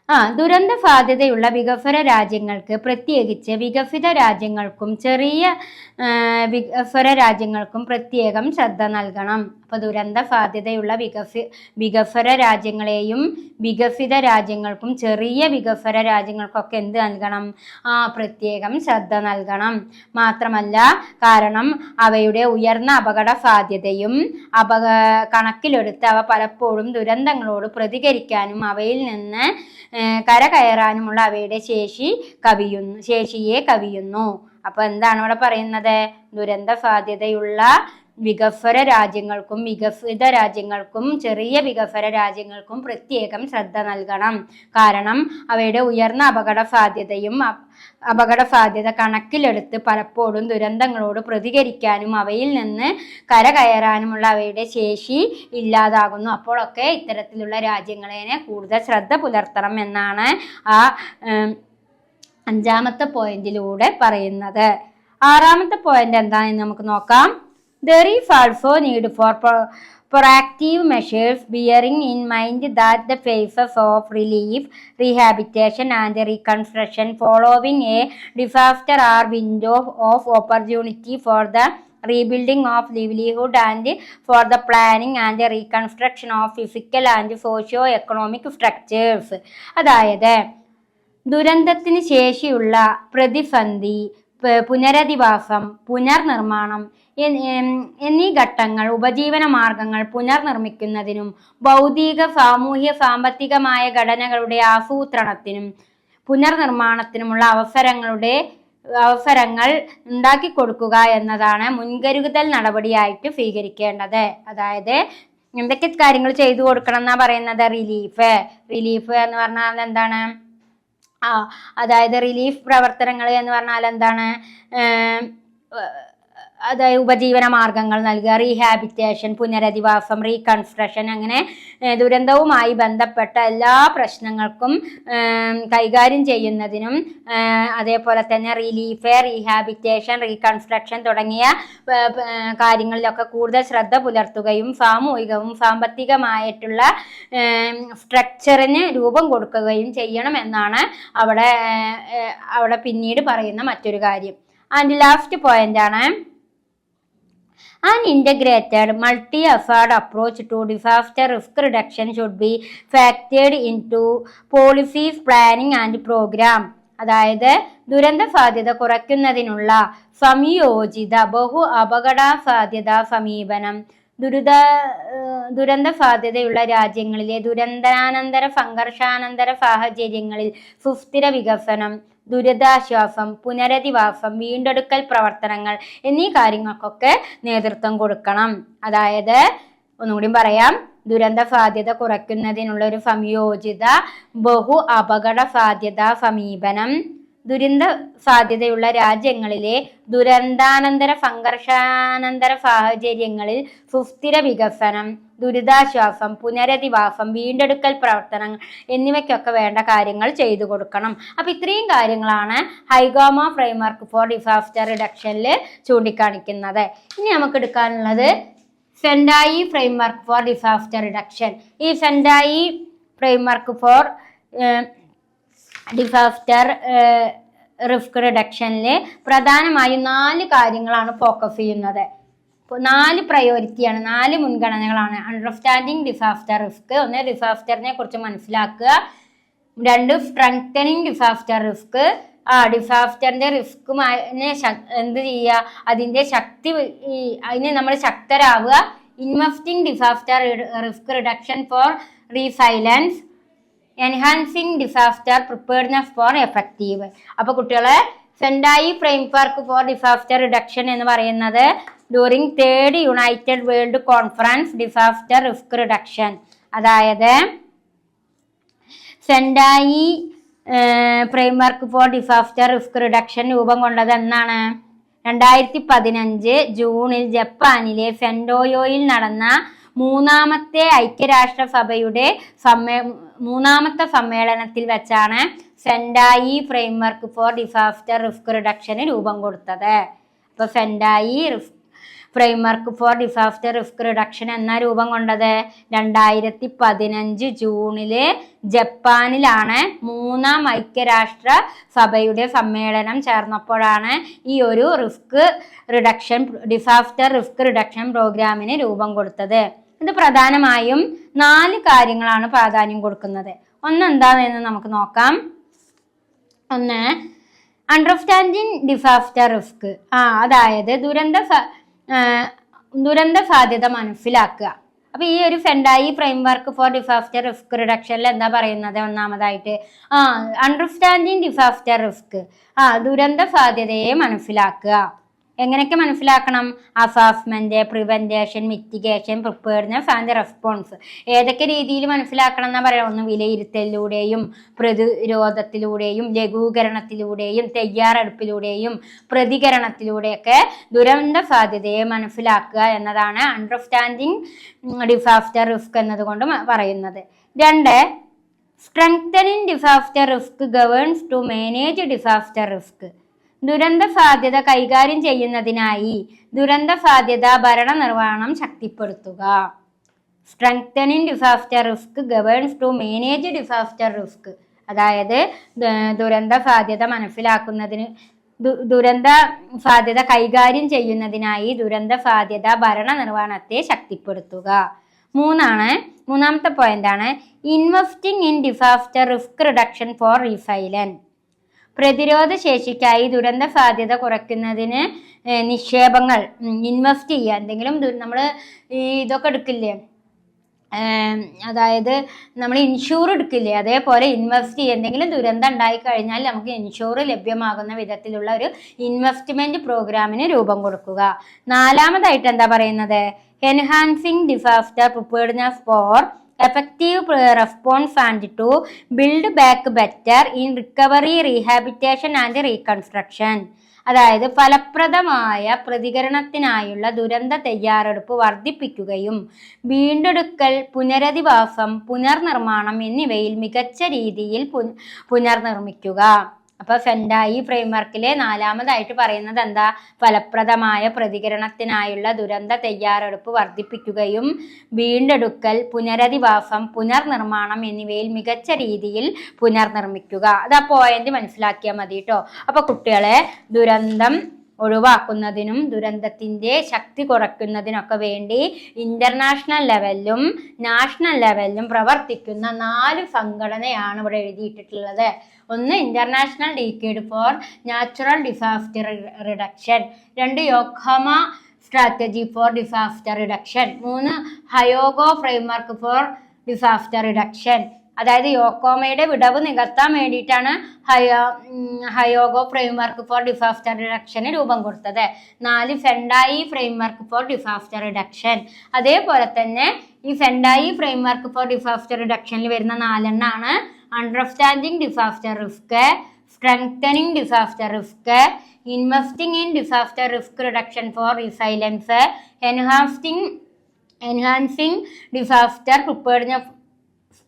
ദുരന്ത സാധ്യതയുള്ള വികസ്വര രാജ്യങ്ങൾക്ക്, പ്രത്യേകിച്ച് വികസിത രാജ്യങ്ങൾക്കും ചെറിയ വികസ്വര രാജ്യങ്ങൾക്കും പ്രത്യേകം ശ്രദ്ധ നൽകണം. അപ്പൊ ദുരന്ത സാധ്യതയുള്ള വികസ്വര രാജ്യങ്ങളെയും വികസിത രാജ്യങ്ങൾക്കും ചെറിയ വികസ്വര രാജ്യങ്ങൾക്കൊക്കെ എന്ത് നൽകണം? പ്രത്യേകം ശ്രദ്ധ നൽകണം. മാത്രമല്ല, കാരണം അവയുടെ ഉയർന്ന അപകട സാധ്യതയും കണക്കിലെടുത്ത് അവ പലപ്പോഴും ദുരന്തങ്ങളോട് പ്രതികരിക്കാനും അവയിൽ നിന്ന് കരകയറാനുമുള്ള അവയുടെ ശേഷിയെ കവിയുന്നു. അപ്പൊ എന്താണ് ഇവിടെ പറയുന്നത്? ദുരന്ത സാധ്യതയുള്ള വികസ്വര രാജ്യങ്ങൾക്കും വികസിത രാജ്യങ്ങൾക്കും ചെറിയ വികസ്വര രാജ്യങ്ങൾക്കും പ്രത്യേകം ശ്രദ്ധ നൽകണം. കാരണം അവയുടെ ഉയർന്ന അപകട സാധ്യത കണക്കിലെടുത്ത് പലപ്പോഴും ദുരന്തങ്ങളോട് പ്രതികരിക്കാനും അവയിൽ നിന്ന് കരകയറാനുമുള്ള അവയുടെ ശേഷി ഇല്ലാതാകുന്നു. അപ്പോഴൊക്കെ ഇത്തരത്തിലുള്ള രാജ്യങ്ങളെ കൂടുതൽ ശ്രദ്ധ പുലർത്തണം എന്നാണ് ആ 5ാമത്തെ പോയിന്റിലൂടെ പറയുന്നത്. 6ാമത്തെ പോയിന്റ് എന്താണെന്ന് നമുക്ക് നോക്കാം. There is also need for proactive measures bearing in mind that the phases of relief, rehabilitation and reconstruction following a disaster are windows of opportunity for the rebuilding of livelihood and for the planning and reconstruction of physical and socio-economic structures. അതായത് ദുരന്തത്തിന് ശേഷിയുള്ള പ്രതിസന്ധി, പുനരധിവാസം, പുനർനിർമ്മാണം എന്നീ ഘട്ടങ്ങൾ ഉപജീവന മാർഗങ്ങൾ പുനർനിർമ്മിക്കുന്നതിനും ഭൗതിക, സാമൂഹ്യ, സാമ്പത്തികമായ ഘടനകളുടെ ആസൂത്രണത്തിനും പുനർനിർമ്മാണത്തിനുമുള്ള അവസരങ്ങൾ ഉണ്ടാക്കി കൊടുക്കുക എന്നതാണ് മുൻകരുതൽ നടപടിയായിട്ട് സ്വീകരിക്കേണ്ടത്. അതായത് എന്തൊക്കെ കാര്യങ്ങൾ ചെയ്തു കൊടുക്കണം എന്നാ പറയുന്നത്? റിലീഫ് എന്ന് പറഞ്ഞാൽ എന്താണ്? അതായത് റിലീഫ് പ്രവർത്തനങ്ങൾ എന്ന് പറഞ്ഞാൽ എന്താണ്? അതായത് ഉപജീവന മാർഗങ്ങൾ നൽകുക, റീഹാബിറ്റേഷൻ, പുനരധിവാസം, റീകൺസ്ട്രക്ഷൻ, അങ്ങനെ ദുരന്തവുമായി ബന്ധപ്പെട്ട എല്ലാ പ്രശ്നങ്ങൾക്കും കൈകാര്യം ചെയ്യുന്നതിനും അതേപോലെ തന്നെ റിലീഫ്, റീഹാബിറ്റേഷൻ, റീകൺസ്ട്രക്ഷൻ തുടങ്ങിയ കാര്യങ്ങളിലൊക്കെ കൂടുതൽ ശ്രദ്ധ പുലർത്തുകയും സാമൂഹികവും സാമ്പത്തികമായിട്ടുള്ള സ്ട്രക്ചറിന് രൂപം കൊടുക്കുകയും ചെയ്യണം എന്നാണ് അവിടെ പിന്നീട് പറയുന്ന മറ്റൊരു കാര്യം. ആൻഡ് ലാസ്റ്റ് പോയിന്റ് ആണ്, an integrated multi-effort approach to disaster risk reduction should be factored into policies, planning and program. അതായത് ദുരന്ത സാധ്യത കുറയ്ക്കുന്നതിനുള്ള സംയോജിത ബഹു അപകട സാധ്യതാ സമീപനം, ദുരന്ത സാധ്യതയുള്ള രാജ്യങ്ങളിലെ ദുരന്താനന്തര സംഘർഷാനന്തര സാഹചര്യങ്ങളിൽ സുസ്ഥിര വികസനം, ദുരിതാശ്വാസം, പുനരധിവാസം, വീണ്ടെടുക്കൽ പ്രവർത്തനങ്ങൾ എന്നീ കാര്യങ്ങൾക്കൊക്കെ നേതൃത്വം കൊടുക്കണം. അതായത് ഒന്നുകൂടി പറയാം, ദുരന്ത സാധ്യത കുറയ്ക്കുന്നതിനുള്ള ഒരു സംയോജിത ബഹു അപകട സാധ്യതാ സമീപനം, ദുരന്ത സാധ്യതയുള്ള രാജ്യങ്ങളിലെ ദുരന്താനന്തര സംഘർഷാനന്തര സാഹചര്യങ്ങളിൽ സുസ്ഥിര വികസനം, ദുരിതാശ്വാസം, പുനരധിവാസം, വീണ്ടെടുക്കൽ പ്രവർത്തനങ്ങൾ എന്നിവയ്ക്കൊക്കെ വേണ്ട കാര്യങ്ങൾ ചെയ്തു കൊടുക്കണം. അപ്പൊ ഇത്രയും കാര്യങ്ങളാണ് ഹൈഗോമ ഫ്രെയിംവർക്ക് ഫോർ ഡിസാസ്റ്റർ റിഡക്ഷനിൽ ചൂണ്ടിക്കാണിക്കുന്നത്. ഇനി നമുക്ക് എടുക്കാനുള്ളത് Sendai framework for disaster reduction. ഈ Sendai framework for disaster risk റിഡക്ഷനിൽ പ്രധാനമായും 4 കാര്യങ്ങളാണ് ഫോക്കസ് ചെയ്യുന്നത്. 4 പ്രയോറിറ്റിയാണ്, 4 മുൻഗണനകളാണ്. അണ്ടർസ്റ്റാൻഡിങ് ഡിസാസ്റ്റർ റിസ്ക്, 1 ഡിസാസ്റ്ററിനെ കുറിച്ച് മനസ്സിലാക്കുക, 2 സ്ട്രെങ്തനിങ് ഡിസാസ്റ്റർ റിസ്ക്, ഡിസാസ്റ്ററിന്റെ റിസ്കുമായി എന്ത് ചെയ്യുക, അതിന്റെ ശക്തി, അതിന് നമ്മൾ ശക്തരാവുക, investing disaster risk reduction for resilience, enhancing disaster preparedness for effective. അപ്പൊ കുട്ടികളെ, Sendai framework for disaster reduction എന്ന് പറയുന്നത് during 3rd united world conference disaster risk reduction, അതായത് Sendai framework for disaster risk reduction രൂപം കൊണ്ടത് എന്നാണ്? 2015 ജൂണിൽ ജപ്പാനിലെ സെൻഡോയോയിൽ നടന്ന 3ാമത്തെ ഐക്യരാഷ്ട്രസഭയുടെ 3ാമത്തെ സമ്മേളനത്തിൽ വെച്ചാണ് Sendai framework for disaster risk റിഡക്ഷന് രൂപം കൊടുത്തത്. അപ്പൊ Sendai framework for disaster risk reduction എന്ന രൂപം കൊണ്ടത് 2015 ജൂണില് ജപ്പാനിലാണ് 3ാം ഐക്യരാഷ്ട്ര സഭയുടെ സമ്മേളനം ചേർന്നപ്പോഴാണ് ഈ ഒരു ഡിസാസ്റ്റർ റിസ്ക് റിഡക്ഷൻ പ്രോഗ്രാമിന് രൂപം കൊടുത്തത്. ഇത് പ്രധാനമായും 4 കാര്യങ്ങളാണ് പ്രാധാന്യം കൊടുക്കുന്നത്. ഒന്നെന്താണെന്ന് നമുക്ക് നോക്കാം. ഒന്ന്, അണ്ടർസ്റ്റാൻഡിങ് ഡിസാസ്റ്റർ റിസ്ക്. അതായത് ദുരന്ത സാധ്യത മനസ്സിലാക്കുക. അപ്പൊ ഈ ഒരു സെൻഡായി ഫ്രെയിംവർക്ക് ഫോർ ഡിസാസ്റ്റർ റിസ്ക് റിഡക്ഷനിൽ എന്താ പറയുന്നത്? ഒന്നാമതായിട്ട് അണ്ടർസ്റ്റാൻഡിങ് ഡിസാസ്റ്റർ റിസ്ക്, ദുരന്ത സാധ്യതയെ മനസ്സിലാക്കുക. എങ്ങനെയൊക്കെ മനസ്സിലാക്കണം? Assessment, prevention, mitigation, preparedness and response. ഏതൊക്കെ രീതിയിൽ മനസ്സിലാക്കണം എന്നാ പറയാം? ഒന്ന് വിലയിരുത്തലിലൂടെയും പ്രതിരോധത്തിലൂടെയും ലഘൂകരണത്തിലൂടെയും തയ്യാറെടുപ്പിലൂടെയും പ്രതികരണത്തിലൂടെയൊക്കെ ദുരന്ത സാധ്യതയെ മനസ്സിലാക്കുക എന്നതാണ് അണ്ടർസ്റ്റാൻഡിങ് ഡിസാസ്റ്റർ റിസ്ക് എന്നതുകൊണ്ട് പറയുന്നത്. 2, strengthening disaster risk governance to manage disaster risk. ദുരന്ത സാധ്യത കൈകാര്യം ചെയ്യുന്നതിനായി ദുരന്ത സാധ്യത ഭരണ നിർവഹണം ശക്തിപ്പെടുത്തുക. Strengthening disaster risk governance to manage disaster risk. അതായത് ദുരന്ത സാധ്യത മനസ്സിലാക്കുന്നതിന് ദുരന്ത സാധ്യത കൈകാര്യം ചെയ്യുന്നതിനായി ദുരന്ത സാധ്യത ഭരണ നിർവഹണത്തെ ശക്തിപ്പെടുത്തുക. മൂന്നാമത്തെ പോയിന്റാണ് investing in disaster risk reduction for resilience. പ്രതിരോധ ശേഷിക്കായി ദുരന്ത സാധ്യത കുറയ്ക്കുന്നതിന് നിക്ഷേപങ്ങൾ ഇൻവെസ്റ്റ് ചെയ്യുക. എന്തെങ്കിലും നമ്മൾ ഇതൊക്കെ എടുക്കില്ലേ, അതായത് നമ്മൾ ഇൻഷൂർ എടുക്കില്ലേ, അതേപോലെ ഇൻവെസ്റ്റ് ചെയ്യുക. എന്തെങ്കിലും ദുരന്തം ഉണ്ടായി കഴിഞ്ഞാൽ നമുക്ക് ഇൻഷൂർ ലഭ്യമാകുന്ന വിധത്തിലുള്ള ഒരു ഇൻവെസ്റ്റ്മെന്റ് പ്രോഗ്രാമിന് രൂപം കൊടുക്കുക. 4ാമതായിട്ട് എന്താ പറയുന്നത്? Enhancing disaster preparedness for effective response and to build back better in recovery, rehabilitation and reconstruction. അതായത് ഫലപ്രദമായ പ്രതികരണത്തിനായുള്ള ദുരന്ത തയ്യാറെടുപ്പ് വർദ്ധിപ്പിക്കുകയും വീണ്ടെടുക്കൽ, പുനരധിവാസം, പുനർനിർമ്മാണം എന്നിവയിൽ മികച്ച രീതിയിൽ പുനർനിർമ്മിക്കുക. അപ്പൊ സെൻഡായി ഫ്രെയിംവർക്കിലെ 4ാമതായിട്ട് പറയുന്നത് എന്താ? ഫലപ്രദമായ പ്രതികരണത്തിനായുള്ള ദുരന്ത തയ്യാറെടുപ്പ് വർദ്ധിപ്പിക്കുകയും വീണ്ടെടുക്കൽ, പുനരധിവാസം, പുനർനിർമ്മാണം എന്നിവയിൽ മികച്ച രീതിയിൽ പുനർനിർമ്മിക്കുക. അത് ആ പോയിന്റ് മനസ്സിലാക്കിയാൽ മതി കേട്ടോ. അപ്പൊ കുട്ടികളെ ദുരന്തം ഒഴിവാക്കുന്നതിനും ദുരന്തത്തിന്റെ ശക്തി കുറയ്ക്കുന്നതിനൊക്കെ വേണ്ടി ഇന്റർനാഷണൽ ലെവലിലും നാഷണൽ ലെവലിലും പ്രവർത്തിക്കുന്ന 4 സംഘടനയാണ് ഇവിടെ എഴുതിയിട്ടുള്ളത്. ഒന്ന്, international decade for natural disaster reduction. 2, Yokohama strategy for disaster reduction. 3, Hyogo framework for disaster reduction. അതായത് യോക്കോമയുടെ വിടവ് നികത്താൻ വേണ്ടിയിട്ടാണ് ഹയോഗോ ഫ്രെയിംവർക്ക് ഫോർ ഡിസാസ്റ്റർ റിഡക്ഷന് രൂപം കൊടുത്തത്. 4, Sendai framework for disaster reduction. അതേപോലെ തന്നെ ഈ സെൻഡായി ഫ്രെയിംവർക്ക് ഫോർ ഡിസാസ്റ്റർ റിഡക്ഷനിൽ വരുന്ന 4 എണ്ണമാണ് understanding disaster risk, strengthening disaster risk, investing in disaster risk reduction for resilience, enhancing disaster preparedness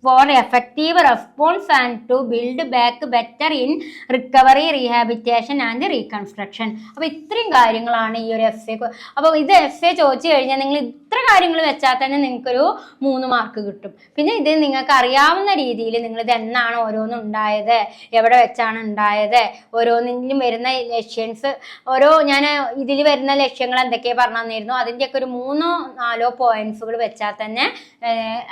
for effective response and to build back better in recovery, rehabilitation and reconstruction. അപ്പോൾ ഇത്രയും കാര്യങ്ങളാണ് ഈ ഒരു എസ് എ. അപ്പോൾ ഇത് എസ് എ ചോദിച്ചു കഴിഞ്ഞാൽ നിങ്ങൾ ഇത്ര കാര്യങ്ങൾ വെച്ചാൽ തന്നെ നിങ്ങൾക്കൊരു 3 മാർക്ക് കിട്ടും. പിന്നെ ഇത് നിങ്ങൾക്ക് അറിയാവുന്ന രീതിയിൽ നിങ്ങൾ ഇത് എന്നാണ് ഓരോന്നും ഉണ്ടായത്, എവിടെ വെച്ചാണ് ഉണ്ടായത്, ഓരോന്നിലും വരുന്ന ലക്ഷ്യൻസ്, ഞാൻ ഇതിൽ വരുന്ന ലക്ഷ്യങ്ങൾ എന്തൊക്കെയാണ് പറഞ്ഞു തന്നിരുന്നു, അതിൻ്റെയൊക്കെ ഒരു 3-4 പോയിന്റ്സുകൾ വെച്ചാൽ തന്നെ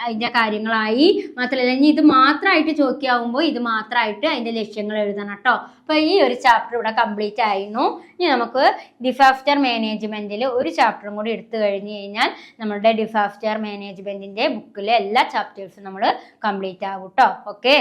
അതിൻ്റെ കാര്യങ്ങളായി. മാത്രമല്ല ഇനി ഇത് മാത്രമായിട്ട് ചോദിക്കാവുമ്പോൾ ഇത് മാത്രമായിട്ട് അതിൻ്റെ ലക്ഷ്യങ്ങൾ എഴുതണം കേട്ടോ. അപ്പോൾ ഈ ഒരു ചാപ്റ്റർ ഇവിടെ കംപ്ലീറ്റ് ആയിരുന്നു. ഇനി നമുക്ക് ഡിസാസ്റ്റർ മാനേജ്മെന്റിൽ ഒരു ചാപ്റ്ററും കൂടി എടുത്തു കഴിഞ്ഞ് കഴിഞ്ഞാൽ നമ്മളുടെ ഡിസാസ്റ്റർ മാനേജ്മെന്റിന്റെ ബുക്കിലെ എല്ലാ ചാപ്റ്റേഴ്സും നമ്മൾ കംപ്ലീറ്റ് ആകും കേട്ടോ. ഓക്കെ.